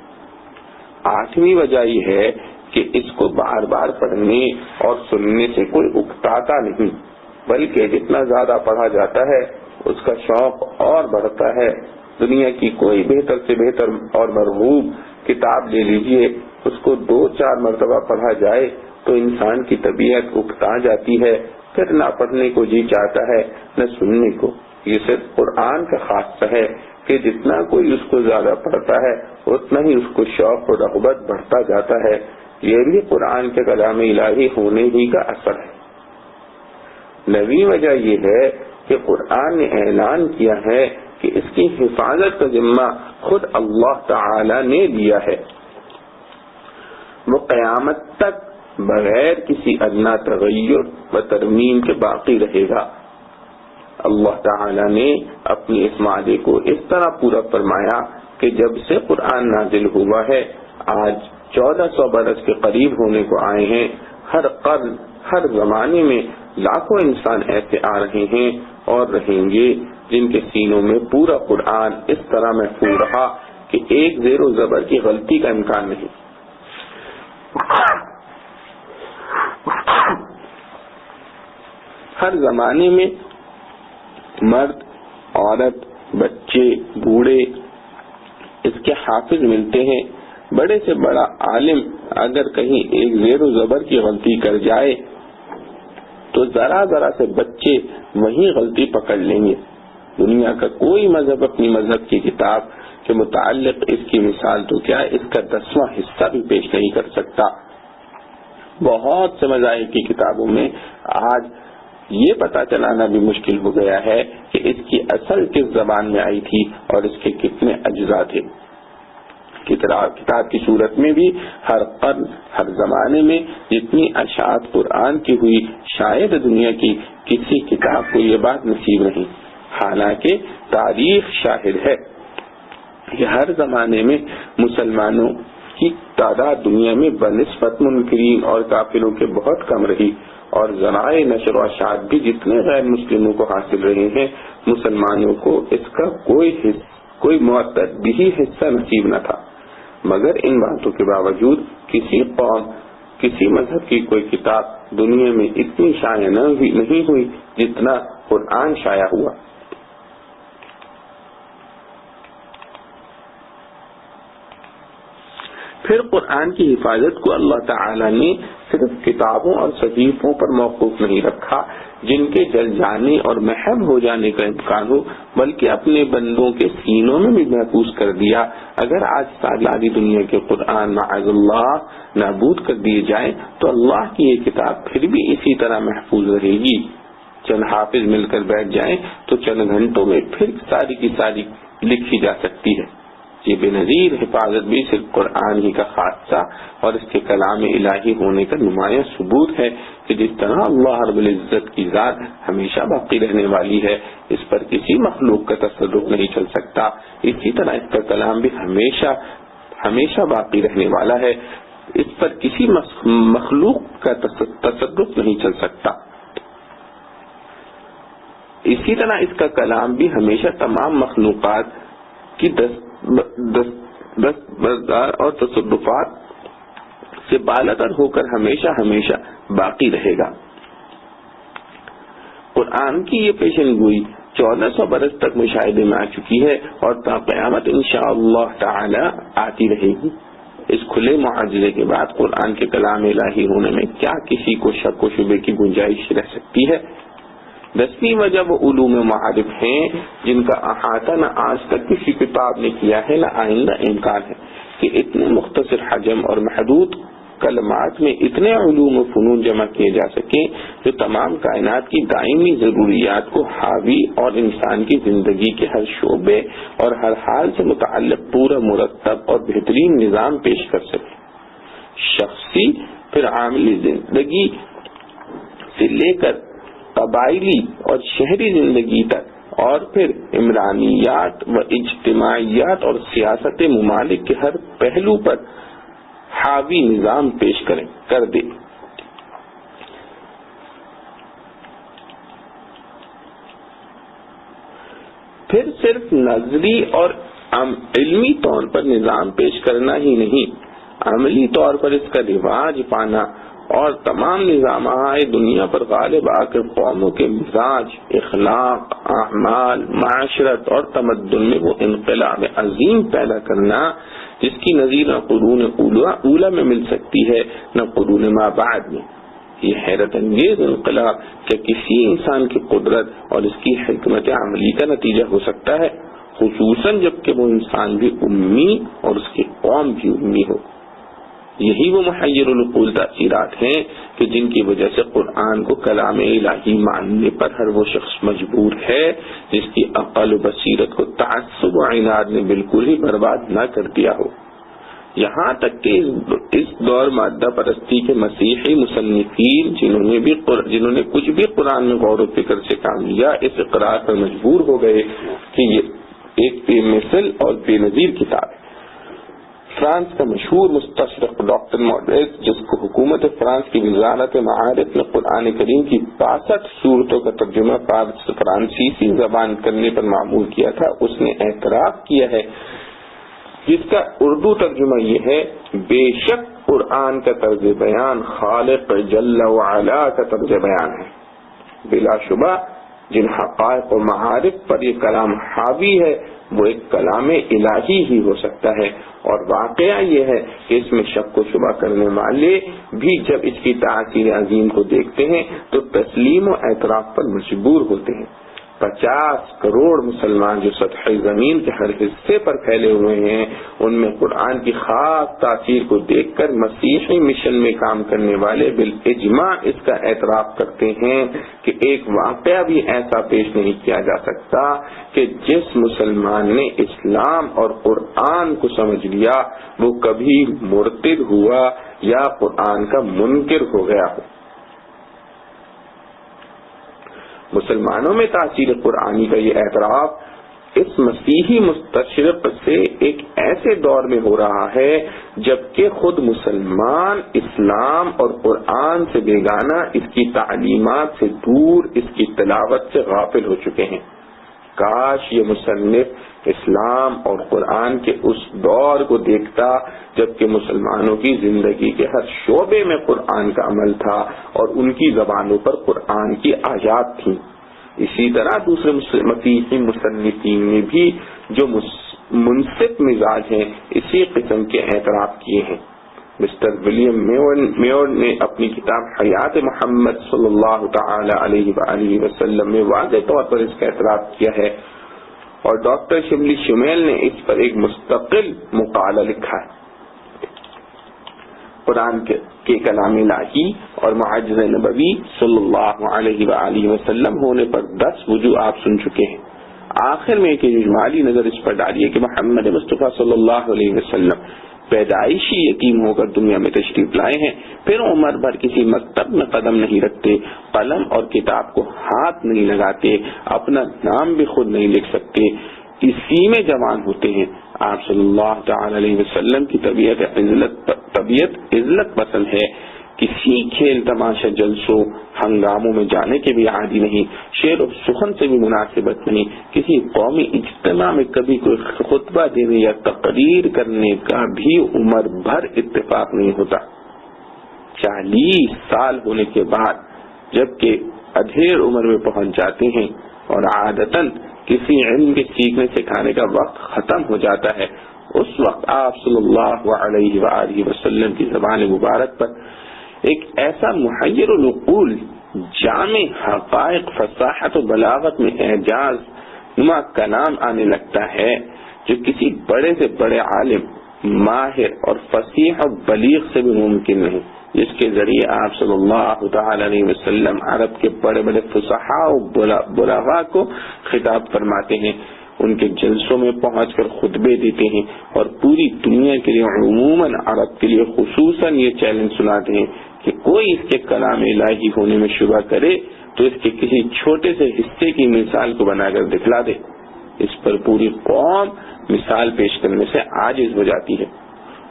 آٹھویں وجہ یہ ہے کہ اس کو بار بار پڑھنے اور سننے سے کوئی اکتاتا نہیں، بلکہ جتنا زیادہ پڑھا جاتا ہے اس کا شوق اور بڑھتا ہے. دنیا کی کوئی بہتر سے بہتر اور مرغوب کتاب لے لیجئے، اس کو 2-4 مرتبہ پڑھا جائے تو انسان کی طبیعت اکتا جاتی ہے، پھر نہ پڑھنے کو جی چاہتا ہے نہ سننے کو۔ یہ صرف قرآن کا خاصہ ہے کہ جتنا کوئی اس کو زیادہ پڑھتا ہے اتنا ہی اس کو شوق و رغبت بڑھتا جاتا ہے۔ یہ بھی قرآن کے کلام الہی ہونے ہی کا اثر ہے۔ نویں وجہ یہ ہے کہ قرآن نے اعلان کیا ہے کہ اس کی حفاظت کا ذمہ خود اللہ تعالی نے لیا ہے، وہ قیامت تک بغیر کسی ادنا تغیر و ترمیم کے باقی رہے گا۔ اللہ تعالی نے اپنی اس وعدے کو اس طرح پورا فرمایا کہ جب سے قرآن نازل ہوا ہے آج 1400 برس کے قریب ہونے کو آئے ہیں، ہر قرن ہر زمانے میں لاکھوں انسان ایسے آ رہے ہیں اور رہیں گے جن کے سینوں میں پورا قرآن اس طرح محفوظ رہا کہ ایک زیر و زبر کی غلطی کا امکان نہیں۔ ہر زمانے میں مرد، عورت، بچے، بوڑھے اس کے حافظ ملتے ہیں۔ بڑے سے بڑا عالم اگر کہیں ایک زیر و زبر کی غلطی کر جائے تو ذرا ذرا سے بچے وہی غلطی پکڑ لیں گے۔ دنیا کا کوئی مذہب اپنی مذہب کی کتاب کے متعلق اس کی مثال تو کیا اس کا 10واں حصہ بھی پیش نہیں کر سکتا۔ بہت سے مذاہب کی کتابوں میں آج یہ پتہ چلانا بھی مشکل ہو گیا ہے کہ اس کی اصل کس زبان میں آئی تھی اور اس کے کتنے اجزاء تھے۔ کتاب کی صورت میں بھی ہر قرن ہر زمانے میں جتنی اشاعت قرآن کی ہوئی شاید دنیا کی کسی کتاب کو یہ بات نصیب نہیں، حالانکہ تاریخ شاہد ہے کہ ہر زمانے میں مسلمانوں کی تعداد دنیا میں بنسبت منکرین اور کافروں کے بہت کم رہی، اور ذرائع نشر و اشاعت بھی جتنے غیر مسلموں کو حاصل رہے ہیں، مسلمانوں کو اس کا کوئی معتبر حصہ نصیب نہ تھا۔ مگر ان باتوں کے باوجود کسی قوم کسی مذہب کی کوئی کتاب دنیا میں اتنی شائع نہیں ہوئی جتنا قرآن شائع ہوا۔ پھر قرآن کی حفاظت کو اللہ تعالی نے صرف کتابوں اور صحیفوں پر موقوف نہیں رکھا جن کے جل جانے اور محو ہو جانے کا امکان ہو، بلکہ اپنے بندوں کے سینوں میں بھی محفوظ کر دیا۔ اگر آج ساری دنیا کے قرآن معاذ اللہ نابود کر دیے جائیں تو اللہ کی یہ کتاب پھر بھی اسی طرح محفوظ رہے گی۔ چند حافظ مل کر بیٹھ جائیں تو چند گھنٹوں میں پھر ساری کی ساری لکھی جا سکتی ہے۔ یہ بے نظیر حفاظت بھی صرف قرآن ہی کا خاصہ اور اس کے کلام الہی ہونے کا نمایاں ثبوت ہے کہ جس طرح اللہ رب العزت کی ذات ہمیشہ باقی رہنے والی ہے، اس پر کسی مخلوق کا تصرف نہیں چل سکتا، اسی طرح اس کا کلام بھی ہمیشہ باقی رہنے والا ہے، اس پر کسی مخلوق کا تصرف نہیں چل سکتا۔ اسی طرح اس کا کلام بھی ہمیشہ تمام مخلوقات کی دستبردار اور تصرفات سے بالاتر ہو کر ہمیشہ باقی رہے گا۔ قرآن کی یہ پیشن گوئی 1400 برس تک مشاہدے میں آ چکی ہے اور تا قیامت انشاءاللہ تعالی آتی رہے گی۔ اس کھلے معجزے کے بعد قرآن کے کلام الہی ہونے میں کیا کسی کو شک و شبے کی گنجائش رہ سکتی ہے؟ 10ویں وجہ وہ علوم معارف ہیں جن کا احاطہ نہ آج تک کسی کتاب نے کیا ہے نہ آئندہ امکان ہے کہ اتنے مختصر حجم اور محدود کلمات میں اتنے علوم و فنون جمع کیے جا سکیں جو تمام کائنات کی دائمی ضروریات کو حاوی اور انسان کی زندگی کے ہر شعبے اور ہر حال سے متعلق پورا مرتب اور بہترین نظام پیش کر سکے۔ شخصی پھر عاملی زندگی سے لے کر قبائلی اور شہری زندگی تک اور پھر عمرانیات و اجتماعیات اور سیاست ممالک کے ہر پہلو پر حاوی نظام پیش کر دے۔ پھر صرف نظری اور علمی طور پر نظام پیش کرنا ہی نہیں، عملی طور پر اس کا رواج پانا اور تمام نظام دنیا پر غالب آ کر قوموں کے مزاج، اخلاق، اعمال، معاشرت اور تمدن میں وہ انقلاب عظیم پیدا کرنا جس کی نظیر نہ قرون اولا میں مل سکتی ہے نہ قرون ما بعد میں۔ یہ حیرت انگیز انقلاب کیا کسی انسان کی قدرت اور اس کی حکمت عملی کا نتیجہ ہو سکتا ہے، خصوصاً جب کہ وہ انسان بھی امی اور اس کی قوم بھی امی ہو۔ یہی وہ محیر العقول تاثیرات ہیں کہ جن کی وجہ سے قرآن کو کلام الہی ماننے پر ہر وہ شخص مجبور ہے جس کی عقل و بصیرت کو تعصب و عناد نے بالکل ہی برباد نہ کر دیا ہو۔ یہاں تک کہ اس دور مادہ پرستی کے مسیحی مصنفین جنہوں نے کچھ بھی قرآن میں غور و فکر سے کام لیا، اس اقرار پر مجبور ہو گئے کہ یہ ایک بے مثل اور بے نظیر کتاب ہے۔ فرانس کا مشہور مستشرق ڈاکٹر موڈیس، جس کو حکومت فرانس کی وزارت معارف نے قرآن کریم کی 62 سورتوں کا ترجمہ فرانسیسی زبان کرنے پر معمول کیا تھا، اس نے اعتراف کیا ہے، جس کا اردو ترجمہ یہ ہے: بے شک قرآن کا طرز بیان خالق جل وعلا کا طرز بیان ہے۔ بلا شبہ جن حقائق و معارف پر یہ کلام حاوی ہے وہ ایک کلام الہی ہی ہو سکتا ہے، اور واقعہ یہ ہے کہ اس میں شک و شبہ کرنے والے بھی جب اس کی تاثیر عظیم کو دیکھتے ہیں تو تسلیم و اعتراف پر مجبور ہوتے ہیں۔ 50 کروڑ مسلمان جو سطح زمین کے ہر حصے پر پھیلے ہوئے ہیں، ان میں قرآن کی خاص تاثیر کو دیکھ کر مسیحی مشن میں کام کرنے والے بالاجماع اس کا اعتراف کرتے ہیں کہ ایک واقعہ بھی ایسا پیش نہیں کیا جا سکتا کہ جس مسلمان نے اسلام اور قرآن کو سمجھ لیا وہ کبھی مرتد ہوا یا قرآن کا منکر ہو گیا ہو۔ مسلمانوں میں تاثیر قرآنی کا یہ اعتراف اس مسیحی مستشرق سے ایک ایسے دور میں ہو رہا ہے جبکہ خود مسلمان اسلام اور قرآن سے بیگانہ، اس کی تعلیمات سے دور، اس کی تلاوت سے غافل ہو چکے ہیں۔ کاش یہ مصنف اسلام اور قرآن کے اس دور کو دیکھتا جبکہ مسلمانوں کی زندگی کے ہر شعبے میں قرآن کا عمل تھا اور ان کی زبانوں پر قرآن کی آیات تھیں۔ اسی طرح دوسرے مسیحی مصنفین نے بھی جو منصف مزاج ہیں اسی قسم کے اعتراف کیے ہیں۔ مسٹر ولیم میور نے اپنی کتاب حیات محمد صلی اللہ تعالی علیہ وآلہ وسلم میں واضح طور پر اس کا اعتراف کیا ہے، اور ڈاکٹر شملی شمیل نے اس پر ایک مستقل مقالہ لکھا ہے۔ قرآن کے کلام الہی اور معجز نبوی صلی اللہ علیہ وآلہ وسلم ہونے پر 10 وجوہ آپ سن چکے ہیں۔ آخر میں ایک اجمالی نظر اس پر ڈالیے کہ محمد مصطفیٰ صلی اللہ علیہ وسلم پیدائشی یتیم ہو کر دنیا میں تشریف لائے ہیں، پھر عمر بھر کسی مکتب میں قدم نہیں رکھتے، قلم اور کتاب کو ہاتھ نہیں لگاتے، اپنا نام بھی خود نہیں لکھ سکتے، اسی میں جوان ہوتے ہیں۔ آپ صلی اللہ تعالی علیہ وسلم کی طبیعت عزلت پسند ہے، کسی کھیل تماشا جلسوں ہنگاموں میں جانے کے بھی عادی نہیں، شعر و سخن سے بھی مناسبت نہیں، کسی قومی اجتماع میں کبھی کوئی خطبہ دینے یا تقریر کرنے کا بھی عمر بھر اتفاق نہیں ہوتا۔ 40 سال ہونے کے بعد جبکہ ادھیر عمر میں پہنچ جاتے ہیں اور عادتاً کسی علم کے سیکھنے سکھانے کا وقت ختم ہو جاتا ہے، اس وقت آپ صلی اللہ علیہ وآلہ وسلم کی زبان مبارک پر ایک ایسا محیر العقول، جامع حقائق، فصاحت و بلاغت میں اعجاز نما کلام آنے لگتا ہے جو کسی بڑے سے بڑے عالم، ماہر اور فصیح و بلیغ سے بھی ممکن نہیں، جس کے ذریعے آپ صلی اللہ تعالی علیہ وسلم عرب کے بڑے بڑے فصحاء و بلغاء کو خطاب فرماتے ہیں، ان کے جلسوں میں پہنچ کر خطبے دیتے ہیں اور پوری دنیا کے لیے عموماً عرب کے لیے خصوصاً یہ چیلنج سناتے ہیں کہ کوئی اس کے کلام الہی ہونے میں شبہ کرے تو اس کے کسی چھوٹے سے حصے کی مثال کو بنا کر دکھلا دے۔ اس پر پوری قوم مثال پیش کرنے سے عاجز ہو جاتی ہے۔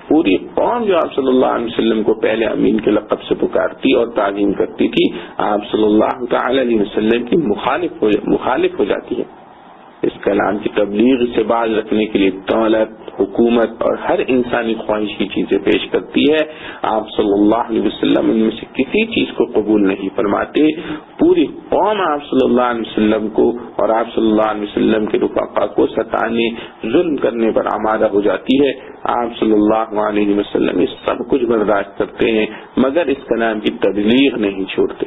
پوری قوم جو آپ صلی اللہ علیہ وسلم کو پہلے امین کے لقب سے پکارتی اور تعظیم کرتی تھی، آپ صلی اللہ تعالی علیہ وسلم کی مخالف ہو جاتی ہے۔ اس کلام کی تبلیغ سے باز رکھنے کے لیے دولت، حکومت اور ہر انسانی خواہش کی چیزیں پیش کرتی ہے، آپ صلی اللہ علیہ وسلم ان میں سے کسی چیز کو قبول نہیں فرماتے. پوری قوم آپ صلی اللہ علیہ وسلم کو اور آپ صلی اللہ علیہ وسلم کے رفقا کو ستانے، ظلم کرنے پر آمادہ ہو جاتی ہے. آپ صلی اللہ علیہ وسلم یہ سب کچھ برداشت کرتے ہیں مگر اس کلام کی تبلیغ نہیں چھوڑتے.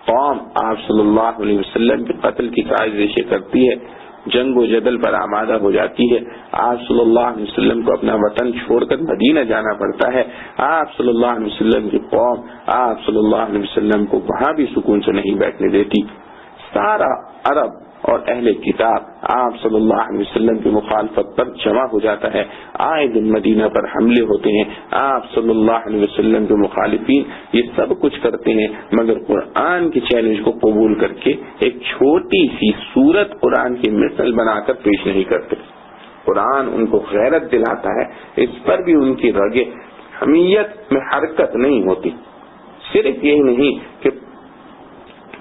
قوم آپ صلی اللہ علیہ وسلم کے قتل کی سازشیں کرتی ہے، جنگ و جدل پر آمادہ ہو جاتی ہے. آپ صلی اللہ علیہ وسلم کو اپنا وطن چھوڑ کر مدینہ جانا پڑتا ہے. آپ صلی اللہ علیہ وسلم کی قوم آپ صلی اللہ علیہ وسلم کو وہاں بھی سکون سے نہیں بیٹھنے دیتی. سارا عرب اور اہل کتاب آپ صلی اللہ علیہ وسلم کی مخالفت پر جمع ہو جاتا ہے. آئے دن مدینہ پر حملے ہوتے ہیں. آپ صلی اللہ علیہ وسلم کے مخالفین یہ سب کچھ کرتے ہیں مگر قرآن کے چیلنج کو قبول کر کے ایک چھوٹی سی سورت قرآن کی مثل بنا کر پیش نہیں کرتے. قرآن ان کو غیرت دلاتا ہے، اس پر بھی ان کی رگیں حمیت میں حرکت نہیں ہوتی. صرف یہی نہیں کہ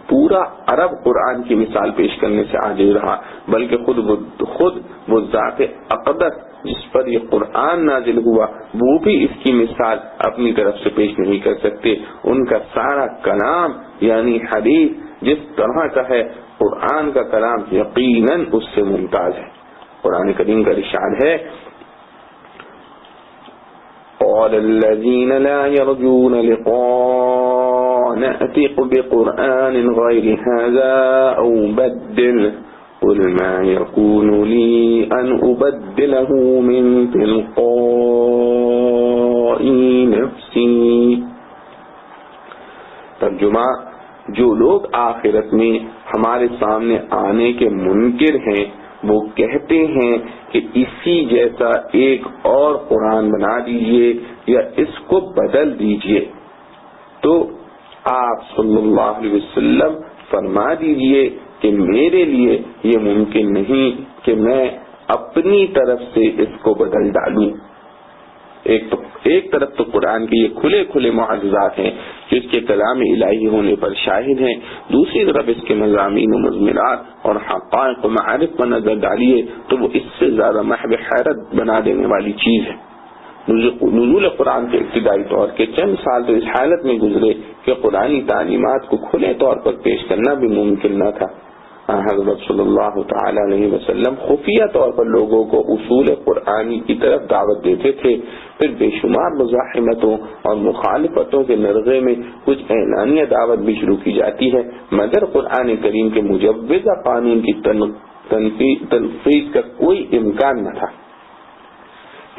پورا عرب قرآن کی مثال پیش کرنے سے عاجز رہا بلکہ خود وہ ذات اقدس جس پر یہ قرآن نازل ہوا وہ بھی اس کی مثال اپنی طرف سے پیش نہیں کر سکتے. ان کا سارا کلام یعنی حدیث جس طرح کا ہے قرآن کا کلام یقیناً اس سے ممتاز ہے. قرآن کریم کا ارشاد ہے قال الذين لا يرجون لقاء نأتي بقرآن غير هذا أو بدل قل ما يكون لي أن أبدله من تلقاء نفسي. ترجمہ، جو لوگ آخرت میں ہمارے سامنے آنے کے منکر ہیں وہ کہتے ہیں کہ اسی جیسا ایک اور قرآن بنا دیجئے یا اس کو بدل دیجئے. تو آپ صلی اللہ علیہ وسلم فرما دیجئے کہ میرے لیے یہ ممکن نہیں کہ میں اپنی طرف سے اس کو بدل ڈالوں. ایک طرف تو قرآن کے یہ کھلے کھلے معجزات ہیں جو اس کے کلام الہی ہونے پر شاہد ہیں، دوسری طرف اس کے مضامین و مضمرات اور حقائق و معارف پر نظر ڈالیے تو وہ اس سے زیادہ محو حیرت بنا دینے والی چیز ہے. نزول قرآن کے ابتدائی طور کے چند سال تو اس حالت میں گزرے کہ قرآنی تعلیمات کو کھلے طور پر پیش کرنا بھی ممکن نہ تھا. حضرت صلی اللہ تعالی علیہ وسلم خفیہ طور پر لوگوں کو اصول قرآنی کی طرف دعوت دیتے تھے. پھر بے شمار مزاحمتوں اور مخالفتوں کے نرغے میں کچھ اعلانیہ دعوت بھی شروع کی جاتی ہے مگر قرآن کریم کے مجوزہ قانون کی تنفیذ کا کوئی امکان نہ تھا.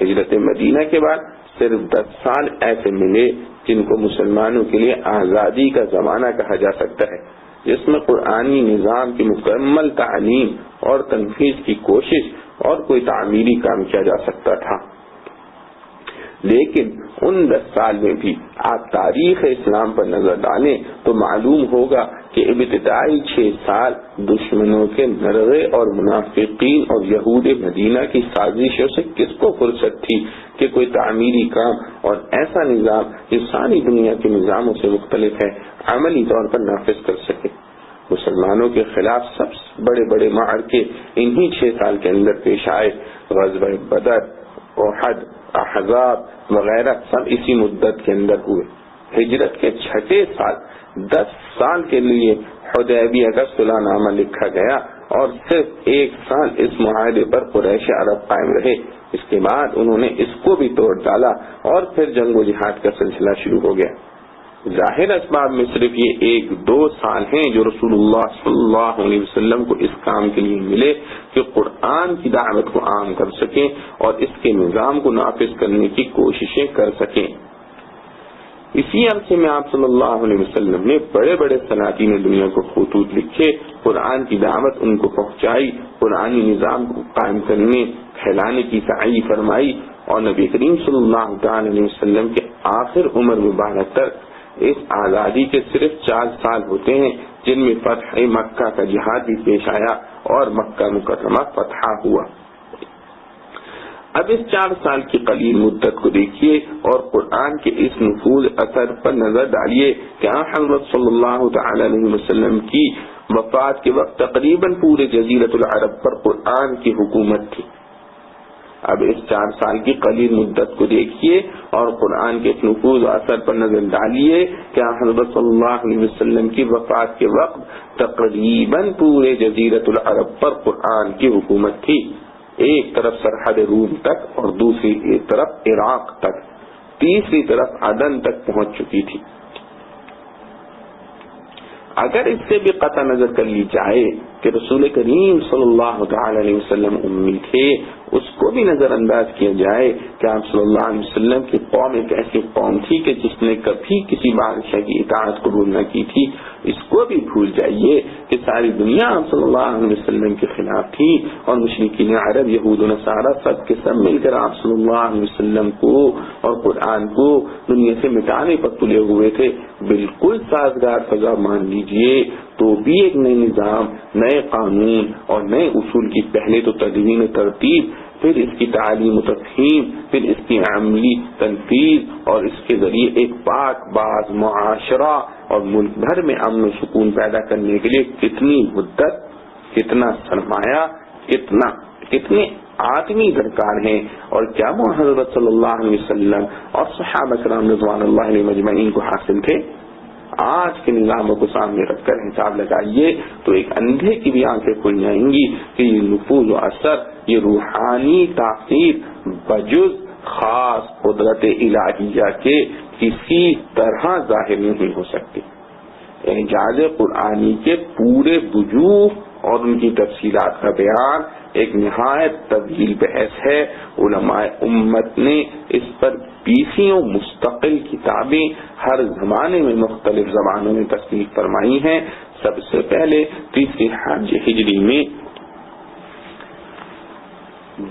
ہجرت مدینہ کے بعد صرف 10 سال ایسے ملے جن کو مسلمانوں کے لیے آزادی کا زمانہ کہا جا سکتا ہے، جس میں قرآنی نظام کی مکمل تعلیم اور تنفیذ کی کوشش اور کوئی تعمیری کام کیا جا سکتا تھا. لیکن ان 10 سال میں بھی آپ تاریخ اسلام پر نظر ڈالیں تو معلوم ہوگا کہ ابتدائی 6 سال دشمنوں کے نرغے اور منافقین اور یہود مدینہ کی سازشوں سے کس کو فرصت تھی کہ کوئی تعمیری کام اور ایسا نظام جو ساری دنیا کے نظاموں سے مختلف ہے عملی طور پر نافذ کر سکے. مسلمانوں کے خلاف سب بڑے بڑے معرکے انہی 6 سال کے اندر پیش آئے. غزوہ بدر، احد، احزاب وغیرہ سب اسی مدت کے اندر ہوئے. ہجرت کے 6 سال 10 سال کے لیے حدیبیہ کا صلح نامہ لکھا گیا اور صرف 1 سال اس معاہدے پر قریش عرب قائم رہے. اس کے بعد انہوں نے اس کو بھی توڑ ڈالا اور پھر جنگ و جہاد کا سلسلہ شروع ہو گیا. ظاہر اسباب میں صرف یہ 1-2 سال ہیں جو رسول اللہ صلی اللہ علیہ وسلم کو اس کام کے لیے ملے کہ قرآن کی دعوت کو عام کر سکیں اور اس کے نظام کو نافذ کرنے کی کوششیں کر سکیں. اسی عرصے میں آپ صلی اللہ علیہ وسلم نے بڑے بڑے سلاطین دنیا کو خطوط لکھے، قرآن کی دعوت ان کو پہنچائی، قرآنی نظام کو قائم کرنے پھیلانے کی سعی فرمائی اور نبی کریم صلی اللہ تعالی علیہ وسلم کے آخر عمر مبارک تک اس آزادی کے صرف 4 سال ہوتے ہیں جن میں فتح مکہ کا جہاد بھی پیش آیا اور مکہ مکرمہ فتح ہوا. اب اس 4 سال کی قلیل مدت کو دیکھیے اور قرآن کے اس نفوذ اثر پر نظر ڈالیے کہ حضرت صلی اللہ تعالی علیہ وسلم کی وفات کے وقت تقریباً پورے جزیرۃ العرب پر قرآن کی حکومت تھی. اب اس 4 سال کی قلیل مدت کو دیکھیے اور قرآن کے نفوذ و اثر پر نظر ڈالیے کہ حضرت صلی اللہ علیہ وسلم کی وفات کے وقت تقریباً پورے جزیرۃ العرب پر قرآن کی حکومت تھی، ایک طرف سرحد روم تک اور دوسری طرف عراق تک، تیسری طرف عدن تک پہنچ چکی تھی۔ اگر اس سے بھی قطع نظر کر لی جائے کہ رسول کریم صلی اللہ تعالی علیہ وسلم امی تھے، اس کو بھی نظر انداز کیا جائے کہ آپ صلی اللہ علیہ وسلم کی قوم ایک ایسی قوم تھی کہ جس نے کبھی کسی بادشاہ کی اطاعت قبول نہ کی تھی، اس کو بھی بھول جائیے کہ ساری دنیا آپ صلی اللہ علیہ وسلم کے خلاف تھی اور مشرکین عرب یہود و نصارہ سب کے سب مل کر آپ صلی اللہ علیہ وسلم کو اور قرآن کو دنیا سے مٹانے پر تلے ہوئے تھے۔ بالکل سازگار فضا مان لیجئے تو بھی ایک نئے نظام، نئے قانون اور نئے اصول کی پہلے تو تدوین و ترتیب، پھر اس کی تعلیم و تفہیم، پھر اس کی عملی تنفیذ اور اس کے ذریعے ایک پاک باز معاشرہ اور ملک بھر میں امن و سکون پیدا کرنے کے لیے کتنی مدت، کتنا سرمایہ، کتنے آدمی درکار ہیں، اور کیا وہ حضرت صلی اللہ علیہ وسلم اور صحابہ کرام رضوان اللہ علیہ مجمعین کو حاصل تھے؟ آج کے نظاموں کو سامنے رکھ کر حساب لگائیے تو ایک اندھے کی بھی آنکھیں کھل جائیں گی کہ یہ نفوذ و اثر، یہ روحانی تاثیر بجز خاص قدرت الہیہ کے کسی طرح ظاہر نہیں ہو سکتی۔ اعجاز قرآنی کے پورے وجوہ اور ان کی تفصیلات کا بیان ایک نہایت طویل بحث ہے۔ علماء امت نے اس پر 20 مستقل کتابیں ہر زمانے میں مختلف زبانوں میں تصنیف فرمائی ہیں۔ سب سے پہلے 3 حج ہجری میں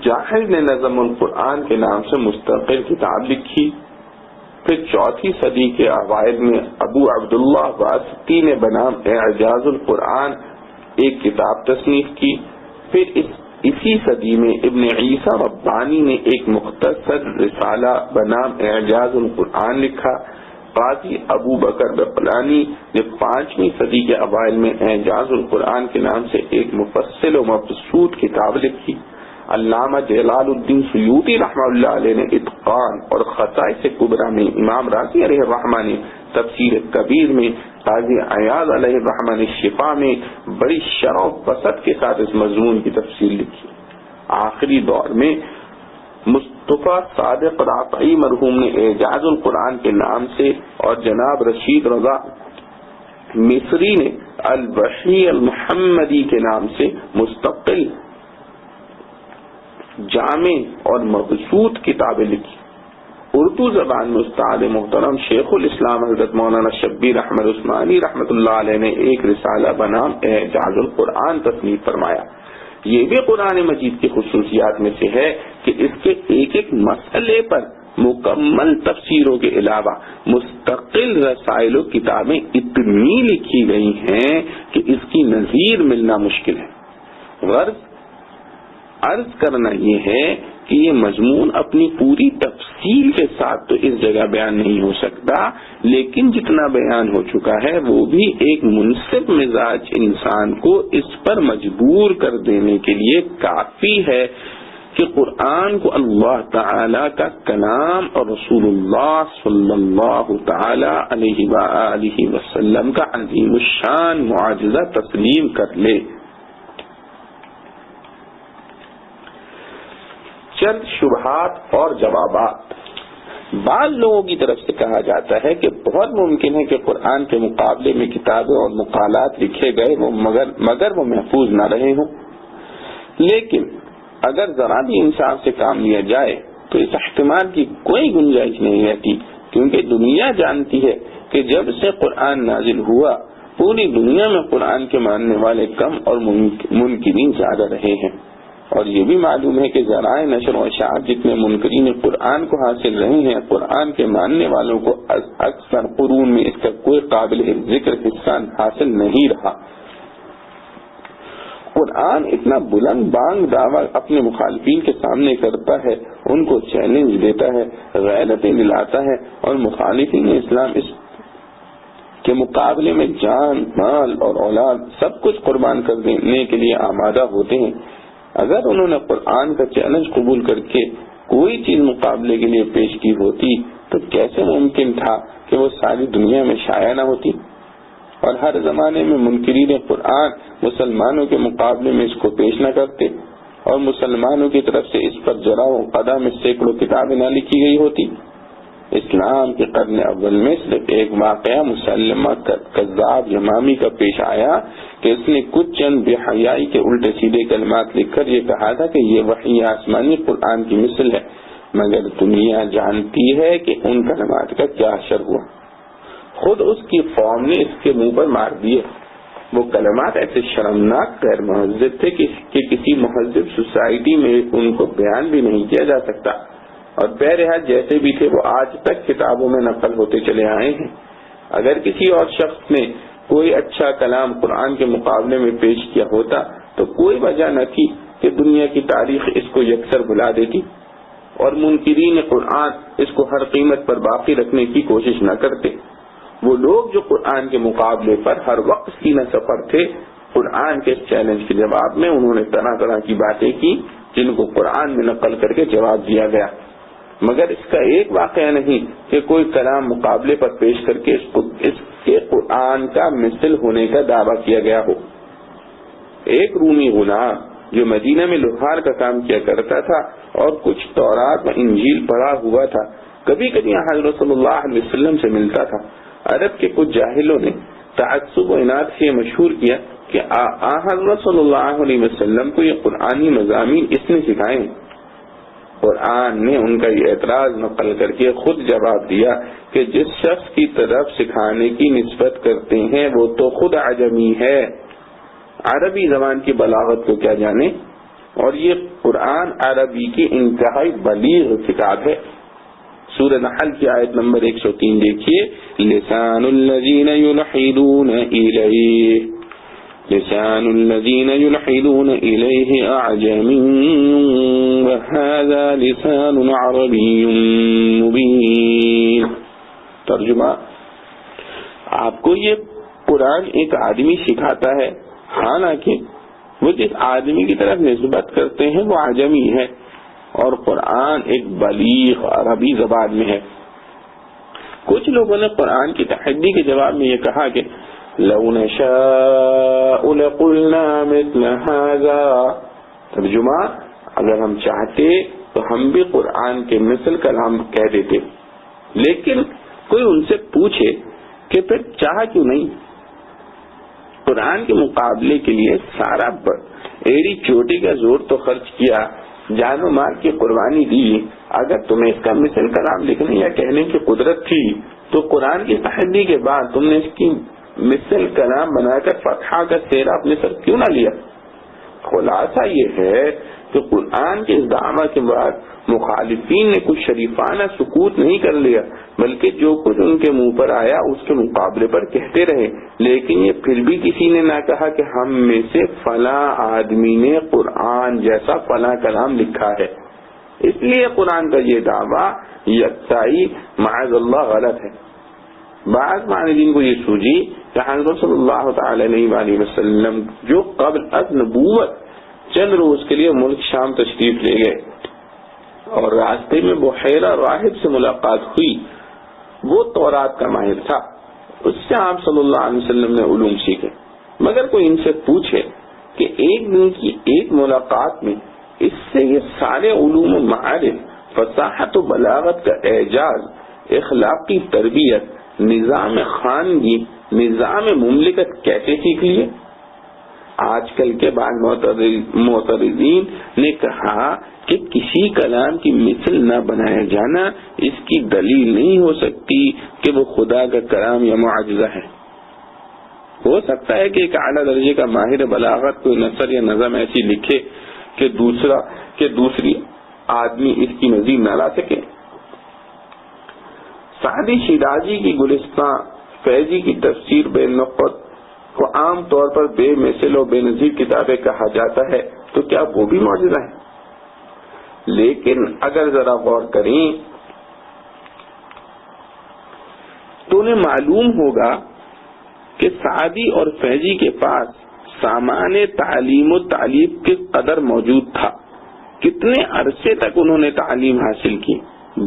جاحظ نے نظم القرآن کے نام سے مستقل کتاب لکھی، پھر 4 صدی کے اوائل میں ابو عبداللہ واسطی نے بنام اعجاز القرآن ایک کتاب تصنیف کی، پھر اسی صدی میں ابن عیسیٰ ربانی نے ایک مختصر رسالہ بنام اعجاز القرآن لکھا۔ قاضی ابو بکر بقلانی نے 5ویں صدی کے اوائل میں اعجاز القرآن کے نام سے ایک مفصل و مبسوط کتاب لکھی۔ علامہ جلال الدین سیوطی رحمہ اللہ علیہ نے اتقان اور خصائص کبریٰ میں، امام رازی علیہ الرحمہ نے تفسیر کبیر میں، قاضی عیاض علیہ الرحمہ نے شفا میں بڑی شرح و بسط کے ساتھ اس مضمون کی تفصیل لکھی۔ آخری دور میں مصطفیٰ صادق رافعی مرحوم نے اعجاز القرآن کے نام سے اور جناب رشید رضا مصری نے الوحی المحمدی کے نام سے مستقل جامع اور مبسوط کتابیں لکھی۔ اردو زبان میں استاد محترم شیخ الاسلام حضرت مولانا شبیر احمد عثمانی رحمۃ اللہ علیہ نے ایک رسالہ بنام اعجاز القرآن تصنیف فرمایا۔ یہ بھی قرآن مجید کی خصوصیات میں سے ہے کہ اس کے ایک مسئلے پر مکمل تفسیروں کے علاوہ مستقل رسائل و کتابیں اتنی لکھی گئی ہیں کہ اس کی نظیر ملنا مشکل ہے۔ غرض عرض کرنا یہ ہے کہ یہ مضمون اپنی پوری تفصیل کے ساتھ تو اس جگہ بیان نہیں ہو سکتا، لیکن جتنا بیان ہو چکا ہے وہ بھی ایک منصف مزاج انسان کو اس پر مجبور کر دینے کے لیے کافی ہے کہ قرآن کو اللہ تعالی کا کلام اور رسول اللہ صلی اللہ تعالی علیہ وآلہ وسلم کا عظیم الشان معجزہ تسلیم کر لے۔ چند شبہات اور جوابات۔ بعض لوگوں کی طرف سے کہا جاتا ہے کہ بہت ممکن ہے کہ قرآن کے مقابلے میں کتابیں اور مقالات لکھے گئے مگر وہ محفوظ نہ رہے ہوں، لیکن اگر ذرا بھی انصاف سے کام لیا جائے تو اس احتمال کی کوئی گنجائش نہیں رہتی، کیونکہ دنیا جانتی ہے کہ جب سے قرآن نازل ہوا پوری دنیا میں قرآن کے ماننے والے کم اور منکرین زیادہ رہے ہیں، اور یہ بھی معلوم ہے کہ ذرائع نشر و اشاعت جتنے منکرین قرآن کو حاصل رہے ہیں، قرآن کے ماننے والوں کو اکثر قرون میں اس کا کوئی قابل ذکر حصہ حاصل نہیں رہا۔ قرآن اتنا بلند بانگ دعویٰ اپنے مخالفین کے سامنے کرتا ہے، ان کو چیلنج دیتا ہے، غیرتیں دلاتا ہے، اور مخالفین اسلام اس کے مقابلے میں جان، مال اور اولاد سب کچھ قربان کر دینے کے لیے آمادہ ہوتے ہیں، اگر انہوں نے قرآن کا چیلنج قبول کر کے کوئی چیز مقابلے کے لیے پیش کی ہوتی تو کیسے ممکن تھا کہ وہ ساری دنیا میں شائع نہ ہوتی؟ اور ہر زمانے میں منکرین قرآن مسلمانوں کے مقابلے میں اس کو پیش نہ کرتے اور مسلمانوں کی طرف سے اس پر جرا و قدم میں سینکڑوں کتابیں نہ لکھی گئی ہوتی۔ اسلام کے قرن اول میں صرف ایک واقعہ مسلمہ کذاب یمامی کا پیش آیا کہ اس نے کچھ چند بے حیائی کے الٹے سیدھے کلمات لکھ کر یہ کہا تھا کہ یہ وحی آسمانی قرآن کی مثل ہے، مگر دنیا جانتی ہے کہ ان کلمات کا کیا اثر ہوا۔ خود اس کی قوم نے اس کے منہ پر مار دیے۔ وہ کلمات ایسے شرمناک غیر مہذب تھے کہ کسی مہذب سوسائٹی میں ان کو بیان بھی نہیں کیا جا سکتا، اور بہرحال جیسے بھی تھے وہ آج تک کتابوں میں نقل ہوتے چلے آئے ہیں۔ اگر کسی اور شخص نے کوئی اچھا کلام قرآن کے مقابلے میں پیش کیا ہوتا تو کوئی وجہ نہ تھی کہ دنیا کی تاریخ اس کو یکسر بھلا دیتی اور منکرین قرآن اس کو ہر قیمت پر باقی رکھنے کی کوشش نہ کرتے۔ وہ لوگ جو قرآن کے مقابلے پر ہر وقت سینہ سپر تھے، قرآن کے اس چیلنج کے جواب میں انہوں نے طرح طرح کی باتیں کی جن کو قرآن میں نقل کر کے جواب دیا گیا، مگر اس کا ایک واقعہ نہیں کہ کوئی کلام مقابلے پر پیش کر کے اس کے قرآن کا مثل ہونے کا دعویٰ کیا گیا ہو۔ ایک رومی غلام جو مدینہ میں لوہار کا کام کیا کرتا تھا اور کچھ تورات و انجیل پڑھا ہوا تھا، کبھی کبھی حضرت صلی اللہ علیہ وسلم سے ملتا تھا۔ عرب کے کچھ جاہلوں نے تعصب و عناد سے مشہور کیا کہ حضرت صلی اللہ علیہ وسلم کو یہ قرآنی مضامین اس نے سکھائے ہیں۔ قرآن نے ان کا یہ اعتراض نقل کر کے خود جواب دیا کہ جس شخص کی طرف سکھانے کی نسبت کرتے ہیں وہ تو خود عجمی ہے، عربی زبان کی بلاغت کو کیا جانے، اور یہ قرآن عربی کی انتہائی بلیغ کتاب ہے۔ سورہ نحل کی آیت نمبر 103 دیکھیے، لسان الذین یلحدون الیہ، لسان الذین یلحدون الیہ اعجمی وہذا لسان عربی مبین۔ ترجمہ، آپ کو یہ قرآن ایک آدمی سکھاتا ہے، حالانکہ وہ جس آدمی کی طرف نسبت کرتے ہیں وہ عجمی ہے، اور قرآن ایک بلیغ عربی زبان میں ہے۔ کچھ لوگوں نے قرآن کی تحدی کے جواب میں یہ کہا کہ لو نشاء لقلنا مثل هذا، ترجمہ، اگر ہم چاہتے تو ہم بھی قرآن کے مثل کلام کہہ دیتے، لیکن کوئی ان سے پوچھے کہ پھر چاہا کیوں نہیں؟ قرآن کے مقابلے کے لیے سارا ایڑی چوٹی کا زور تو خرچ کیا، جان و مال کی قربانی دی، اگر تمہیں اس کا مثل کلام لکھنے یا کہنے کی قدرت تھی تو قرآن کی تحدی کے بعد تم نے اس کی مثل کلام بنا کر فتحہ کا سہرا اپنے سر کیوں نہ لیا؟ خلاصہ یہ ہے کہ قرآن کے اس دعویٰ کے بعد مخالفین نے کچھ شریفانہ سکوت نہیں کر لیا، بلکہ جو کچھ ان کے منہ پر آیا اس کے مقابلے پر کہتے رہے، لیکن یہ پھر بھی کسی نے نہ کہا کہ ہم میں سے فلاں آدمی نے قرآن جیسا فلاں کلام لکھا ہے۔ اس لیے قرآن کا یہ دعویٰ یکسائی معاذ اللہ غلط ہے۔ بعض معاندین کو یہ سوجی کہ حضرت صلی اللہ تعالی علیہ وسلم جو قبل از نبوت چند روز کے لیے ملک شام تشریف لے گئے اور راستے میں بحیرہ راہب سے ملاقات ہوئی، وہ تورات کا ماہر تھا، اس سے آپ صلی اللہ علیہ وسلم نے علوم سیکھے، مگر کوئی ان سے پوچھے کہ ایک دن کی ایک ملاقات میں اس سے یہ سارے علوم و معارف، فصاحت و بلاغت کا اعجاز، اخلاقی تربیت، نظام خانگی، نظام مملکت کیسے سیکھ لیے؟ آج کل کے بعض معترضین نے کہا کہ کسی کلام کی مثل نہ بنایا جانا اس کی دلیل نہیں ہو سکتی کہ وہ خدا کا کلام یا معجزہ ہے۔ ہو سکتا ہے کہ ایک اعلیٰ درجے کا ماہر بلاغت کوئی نثر یا نظم ایسی لکھے کہ دوسری آدمی اس کی نظیر نہ لا سکے۔ سعدی شیرازی کی گلستان فیضی کی تفسیر بے نقط کو عام طور پر بے مثل و بے نظیر کتابیں کہا جاتا ہے، تو کیا وہ بھی معجزہ ہے؟ لیکن اگر ذرا غور کریں تو انہیں معلوم ہوگا کہ سعدی اور فیضی کے پاس سامان تعلیم و تعلیم کے قدر موجود تھا. کتنے عرصے تک انہوں نے تعلیم حاصل کی،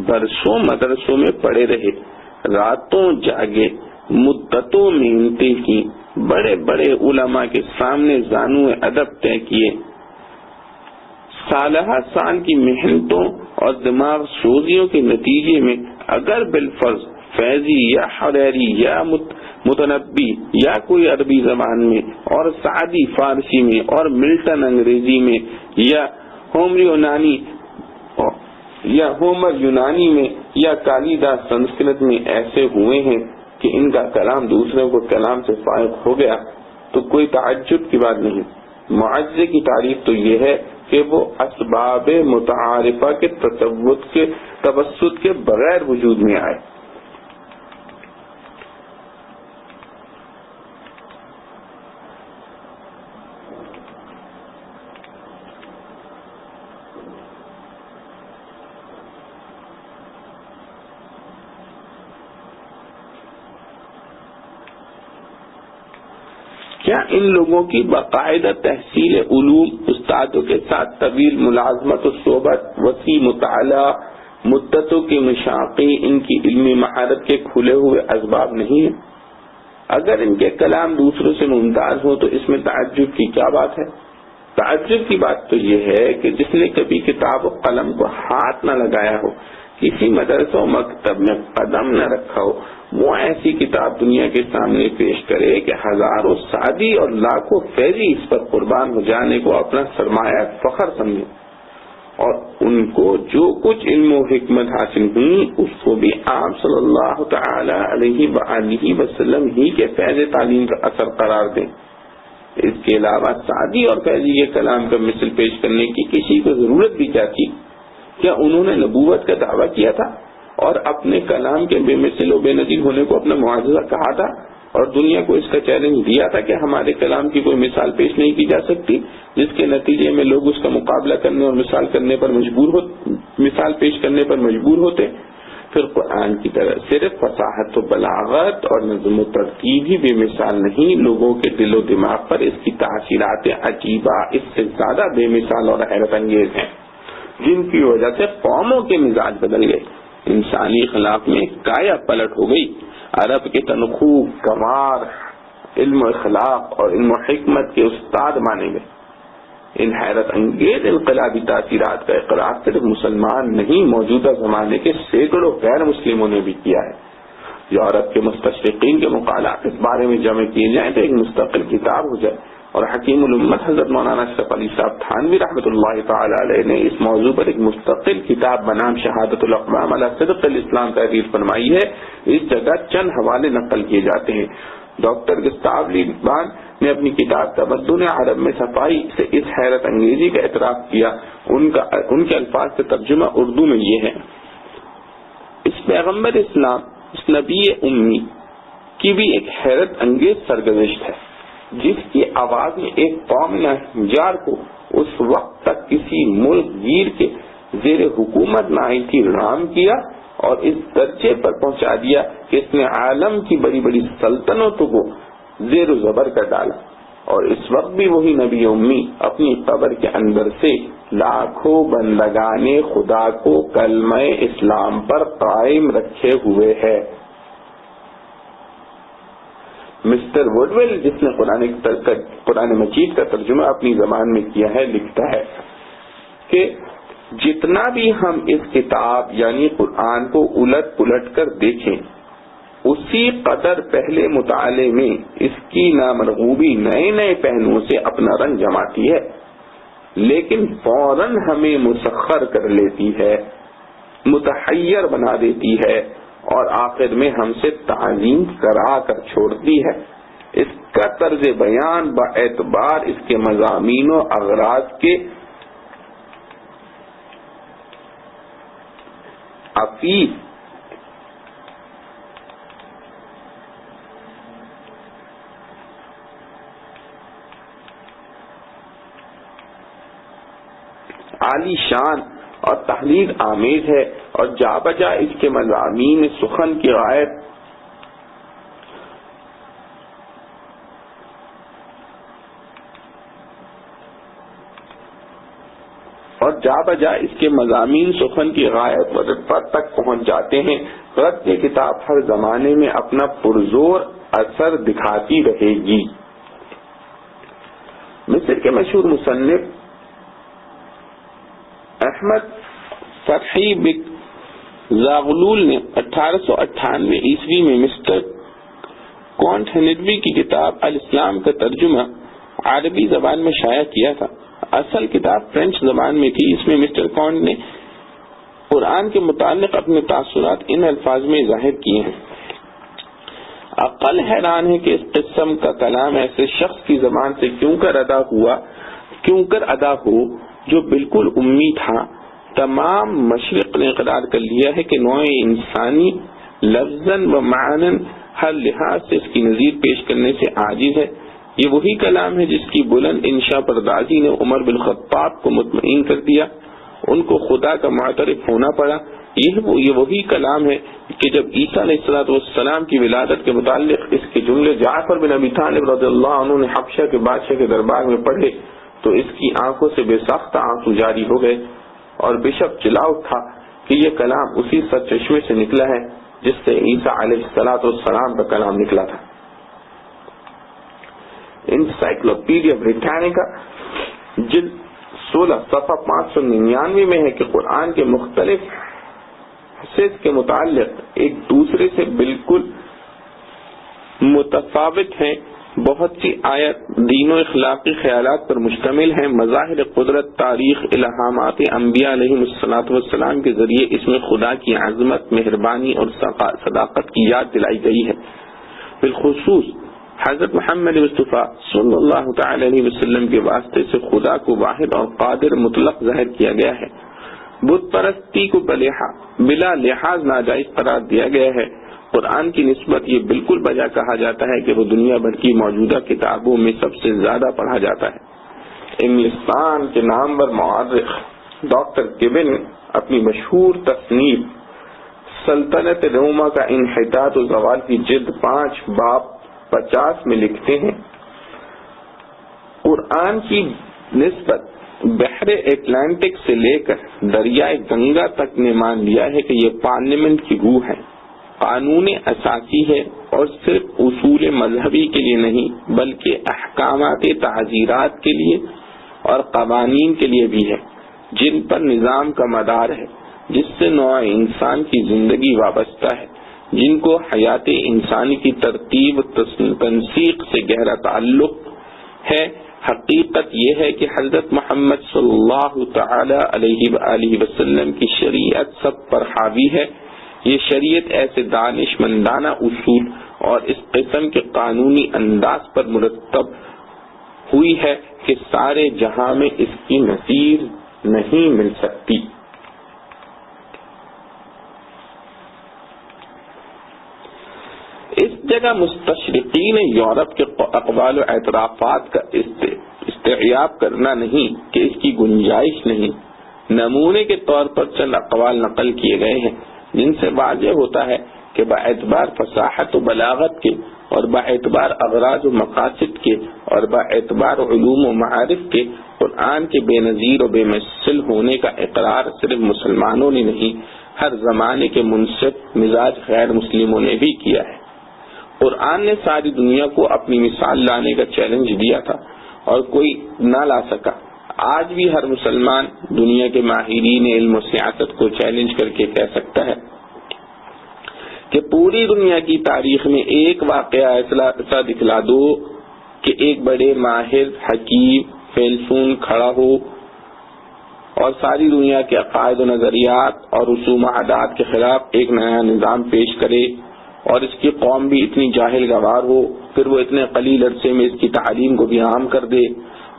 برسوں مدرسوں میں پڑے رہے، راتوں جاگے، مدتوں محنتیں کی، بڑے بڑے علماء کے سامنے زانو ادب طے کیے. سالہ سال کی محنتوں اور دماغ سوزیوں کے نتیجے میں اگر بالفرض فیضی یا حریری یا متنبی یا کوئی عربی زبان میں اور سعدی فارسی میں اور ملٹن انگریزی میں یا ہومر یونانی میں یا کالیداس سنسکرت میں ایسے ہوئے ہیں کہ ان کا کلام دوسروں کو کلام سے فائق ہو گیا تو کوئی تعجب کی بات نہیں. معجزے کی تعریف تو یہ ہے کہ وہ اسباب متعارفہ کے توسط کے بغیر وجود میں آئے. کیا ان لوگوں کی باقاعدہ تحصیل علوم، استادوں کے ساتھ طویل ملازمت و صحبت، وسیع مطالعہ، مدتوں کے مشاقیں ان کی علمی مہارت کے کھلے ہوئے اسباب نہیں ہیں؟ اگر ان کے کلام دوسروں سے ممتاز ہو تو اس میں تعجب کی کیا بات ہے؟ تعجب کی بات تو یہ ہے کہ جس نے کبھی کتاب و قلم کو ہاتھ نہ لگایا ہو، کسی مدرسہ و مکتب میں قدم نہ رکھا ہو، وہ ایسی کتاب دنیا کے سامنے پیش کرے کہ ہزاروں سعدی اور لاکھوں فیضی اس پر قربان ہو جانے کو اپنا سرمایہ فخر سمجھے، اور ان کو جو کچھ علم و حکمت حاصل ہوئی اس کو بھی آپ صلی اللہ تعالی علیہ وآلہ وسلم ہی کے فیض تعلیم کا اثر قرار دیں. اس کے علاوہ سعدی اور فیضی کے کلام کا مثل پیش کرنے کی کسی کو ضرورت بھی کیا تھی؟ کیا انہوں نے نبوت کا دعویٰ کیا تھا اور اپنے کلام کے بے مثل و بے نظیر ہونے کو اپنا معجزہ کہا تھا اور دنیا کو اس کا چیلنج دیا تھا کہ ہمارے کلام کی کوئی مثال پیش نہیں کی جا سکتی، جس کے نتیجے میں لوگ اس کا مقابلہ کرنے اور مثال پیش کرنے پر مجبور ہوتے؟ پھر قرآن کی طرح صرف فصاحت و بلاغت اور نظم و ترتیب ہی بے مثال نہیں، لوگوں کے دل و دماغ پر اس کی تاثیرات عجیبہ اس سے زیادہ بے مثال اور حیرت انگیز ہیں، جن کی وجہ سے قوموں کے مزاج بدل گئے، انسانی اخلاق میں کایا پلٹ ہو گئی. عرب کے تنخو گوار علم و اخلاق اور علم و حکمت کے استاد مانے گئے. ان حیرت انگیز انقلابی تاثیرات کا اقرار صرف مسلمان نہیں، موجودہ زمانے کے سینکڑوں غیر مسلموں نے بھی کیا ہے. یورپ کے مستشرقین کے مقالات اس بارے میں جمع کیے جائیں تو ایک مستقل کتاب ہو جائے، اور حکیم الامت حضرت مولانا اشرف علی صاحب تھانوی رحمۃ اللہ تعالی علیہ نے اس موضوع پر ایک مستقل کتاب بنام شہادت الاقوام علی صدق الاسلام تحریر فرمائی ہے. اس جگہ چند حوالے نقل کیے جاتے ہیں. ڈاکٹر گستاو لیبان نے اپنی کتاب تمدن عرب میں صفائی سے اس حیرت انگیزی کا اعتراف کیا. ان کے الفاظ سے ترجمہ اردو میں یہ ہے: اس پیغمبر اسلام، اس نبی امی کی بھی ایک حیرت انگیز سرگزشت ہے، جس کی آواز میں ایک قوم نے ہنجار کو اس وقت تک کسی ملک گیر کے زیر حکومت نہ آئی تھی رام کیا اور اس درجے پر پہنچا دیا کہ اس نے عالم کی بڑی بڑی سلطنتوں کو زیر و زبر کر ڈالا. اور اس وقت بھی وہی نبی امی اپنی قبر کے اندر سے لاکھوں بندگان خدا کو کلمہ اسلام پر قائم رکھے ہوئے ہے. مسٹر وڈویل، جس نے قرآن مجید کا ترجمہ اپنی زبان میں کیا ہے، لکھتا ہے کہ جتنا بھی ہم اس کتاب یعنی قرآن کو الٹ پلٹ کر دیکھیں، اسی قدر پہلے مطالعے میں اس کی نامرغوبی نئے نئے پہلوؤں سے اپنا رنگ جماتی ہے، لیکن فوراً ہمیں مسخر کر لیتی ہے، متحیر بنا دیتی ہے اور آخر میں ہم سے تعظیم کرا کر چھوڑتی ہے. اس کا طرز بیان با اعتبار اس کے مضامین و اغراض کے عفیف عالی شان اور تحلیل آمیز ہے، اور جا بجا اس کے مضامین سخن کی غایت اور جا بجا اس کے مضامین سخن کی غایت پر تک پہنچ جاتے ہیں۔ غرض یہ کتاب ہر زمانے میں اپنا پرزور اثر دکھاتی رہے گی۔ مصر کے مشہور مصنف احمد فتحی بک زاغلول نے 1898 عیسوی میں مسٹر کونٹ ہنڈوی کی کتاب الاسلام کا ترجمہ عربی زبان میں شائع کیا تھا۔ اصل کتاب فرینچ زبان میں تھی۔ اس میں مسٹر کونٹ نے قرآن کے متعلق اپنے تاثرات ان الفاظ میں ظاہر کیے ہیں: عقل حیران ہے کہ اس قسم کا کلام ایسے شخص کی زبان سے کیوں کر ادا ہو جو بالکل امی تھا۔ تمام مشرق نے اقرار کر لیا ہے کہ نوع انسانی لفظاً و معناً ہر لحاظ سے اس کی نظیر پیش کرنے سے عاجز ہے۔ یہ وہی کلام ہے جس کی بلند انشا پردازی نے عمر بن خطاب کو مطمئن کر دیا، ان کو خدا کا معترف ہونا پڑا۔ یہ وہی کلام ہے کہ جب عیسیٰ علیہ السلام کی ولادت کے متعلق اس کے جملے جعفر بن ابی طالب رضی اللہ عنہ نے حبشہ کے بادشاہ کے دربار میں پڑھے تو اس کی آنکھوں سے بے ساختہ آنسو جاری ہو گئے اور بے شک چلا اٹھا کہ یہ کلام اسی سرچشمے سے نکلا ہے جس سے عیسیٰ علیہ السلام کا کلام نکلا تھا۔ انسائکلوپیڈیا بریٹانیکا جلد 16 صفحہ 599 میں ہے کہ قرآن کے مختلف حصص کے متعلق ایک دوسرے سے بالکل متفاوت ہیں۔ بہت سی آیت دین و اخلاقی خیالات پر مشتمل ہیں۔ مظاہر قدرت، تاریخ، الہامات انبیاء علیہ السلام کے ذریعے اس میں خدا کی عظمت، مہربانی اور صداقت کی یاد دلائی گئی ہے۔ بالخصوص حضرت محمد مصطفیٰ صلی اللہ تعالی علیہ وسلم کے واسطے سے خدا کو واحد اور قادر مطلق ظاہر کیا گیا ہے۔ بت پرستی کو بلا لحاظ ناجائز قرار دیا گیا ہے۔ قرآن کی نسبت یہ بالکل بجا کہا جاتا ہے کہ وہ دنیا بھر کی موجودہ کتابوں میں سب سے زیادہ پڑھا جاتا ہے۔ انگلستان کے نامور مورخ ڈاکٹر گبن اپنی مشہور تصنیف سلطنت روما کا انحطاط و زوال کی جلد 5 باب 50 میں لکھتے ہیں: قرآن کی نسبت بحر اٹلانٹک سے لے کر دریائے گنگا تک نے مان لیا ہے کہ یہ پارلیمنٹ کی روح ہے، قانون اساسی ہے، اور صرف اصول مذہبی کے لیے نہیں بلکہ احکامات تعزیرات کے لیے اور قوانین کے لیے بھی ہے، جن پر نظام کا مدار ہے، جس سے نوع انسان کی زندگی وابستہ ہے، جن کو حیات انسانی کی ترتیب تنسیق سے گہرا تعلق ہے۔ حقیقت یہ ہے کہ حضرت محمد صلی اللہ تعالی علیہ وآلہ وسلم کی شریعت سب پر حاوی ہے۔ یہ شریعت ایسے دانش مندانہ اصول اور اس قسم کے قانونی انداز پر مرتب ہوئی ہے کہ سارے جہاں میں اس کی نظیر نہیں مل سکتی۔ اس جگہ مستشرقین یورپ کے اقوال و اعترافات کا استعیاب کرنا نہیں کہ اس کی گنجائش نہیں۔ نمونے کے طور پر چند اقوال نقل کیے گئے ہیں جن سے واضح ہوتا ہے کہ باعتبار فصاحت و بلاغت کے اور باعتبار اغراض و مقاصد کے اور باعتبار علوم و معارف کے قرآن کے بے نظیر و بے مثل ہونے کا اقرار صرف مسلمانوں نے نہیں، ہر زمانے کے منصف مزاج غیر مسلموں نے بھی کیا ہے۔ قرآن نے ساری دنیا کو اپنی مثال لانے کا چیلنج دیا تھا اور کوئی نہ لا سکا۔ آج بھی ہر مسلمان دنیا کے ماہرین علم و سیاست کو چیلنج کر کے کہہ سکتا ہے کہ پوری دنیا کی تاریخ میں ایک واقعہ ایسا دکھلا دو کہ ایک بڑے ماہر حکیم فیلسوف کھڑا ہو اور ساری دنیا کے عقائد و نظریات اور رسوم و عادات کے خلاف ایک نیا نظام پیش کرے اور اس کی قوم بھی اتنی جاہل گوار ہو، پھر وہ اتنے قلیل عرصے میں اس کی تعلیم کو بھی عام کر دے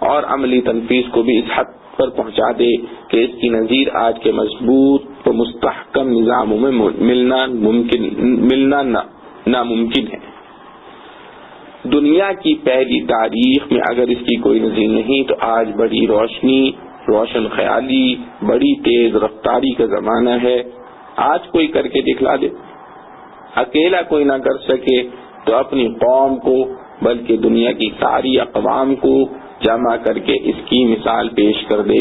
اور عملی تنفیذ کو بھی اس حد پر پہنچا دے کہ اس کی نظیر آج کے مضبوط و مستحکم نظاموں میں ملنا ناممکن ہے۔ دنیا کی پہلی تاریخ میں اگر اس کی کوئی نظیر نہیں تو آج بڑی روشن خیالی، بڑی تیز رفتاری کا زمانہ ہے۔ آج کوئی کر کے دکھلا دے، اکیلا کوئی نہ کر سکے تو اپنی قوم کو بلکہ دنیا کی ساری اقوام کو جمع کر کے اس کی مثال پیش کر دے۔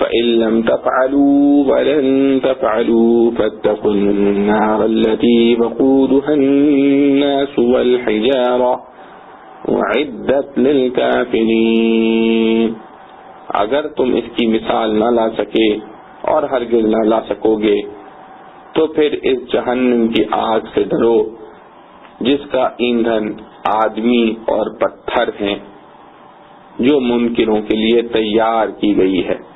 فَإِن لَّمْ تَفْعَلُوا وَلَن تَفْعَلُوا فَاتَّقُوا النَّارَ الَّتِي وَقُودُهَا النَّاسُ وَالْحِجَارَةُ أُعِدَّتْ لِلْكَافِرِينَ۔ اگر تم اس کی مثال نہ لا سکے اور ہرگز نہ لا سکو گے تو پھر اس جہنم کی آگ سے ڈرو جس کا ایندھن آدمی اور پتھر ہیں، جو منکروں کے لیے تیار کی گئی ہے۔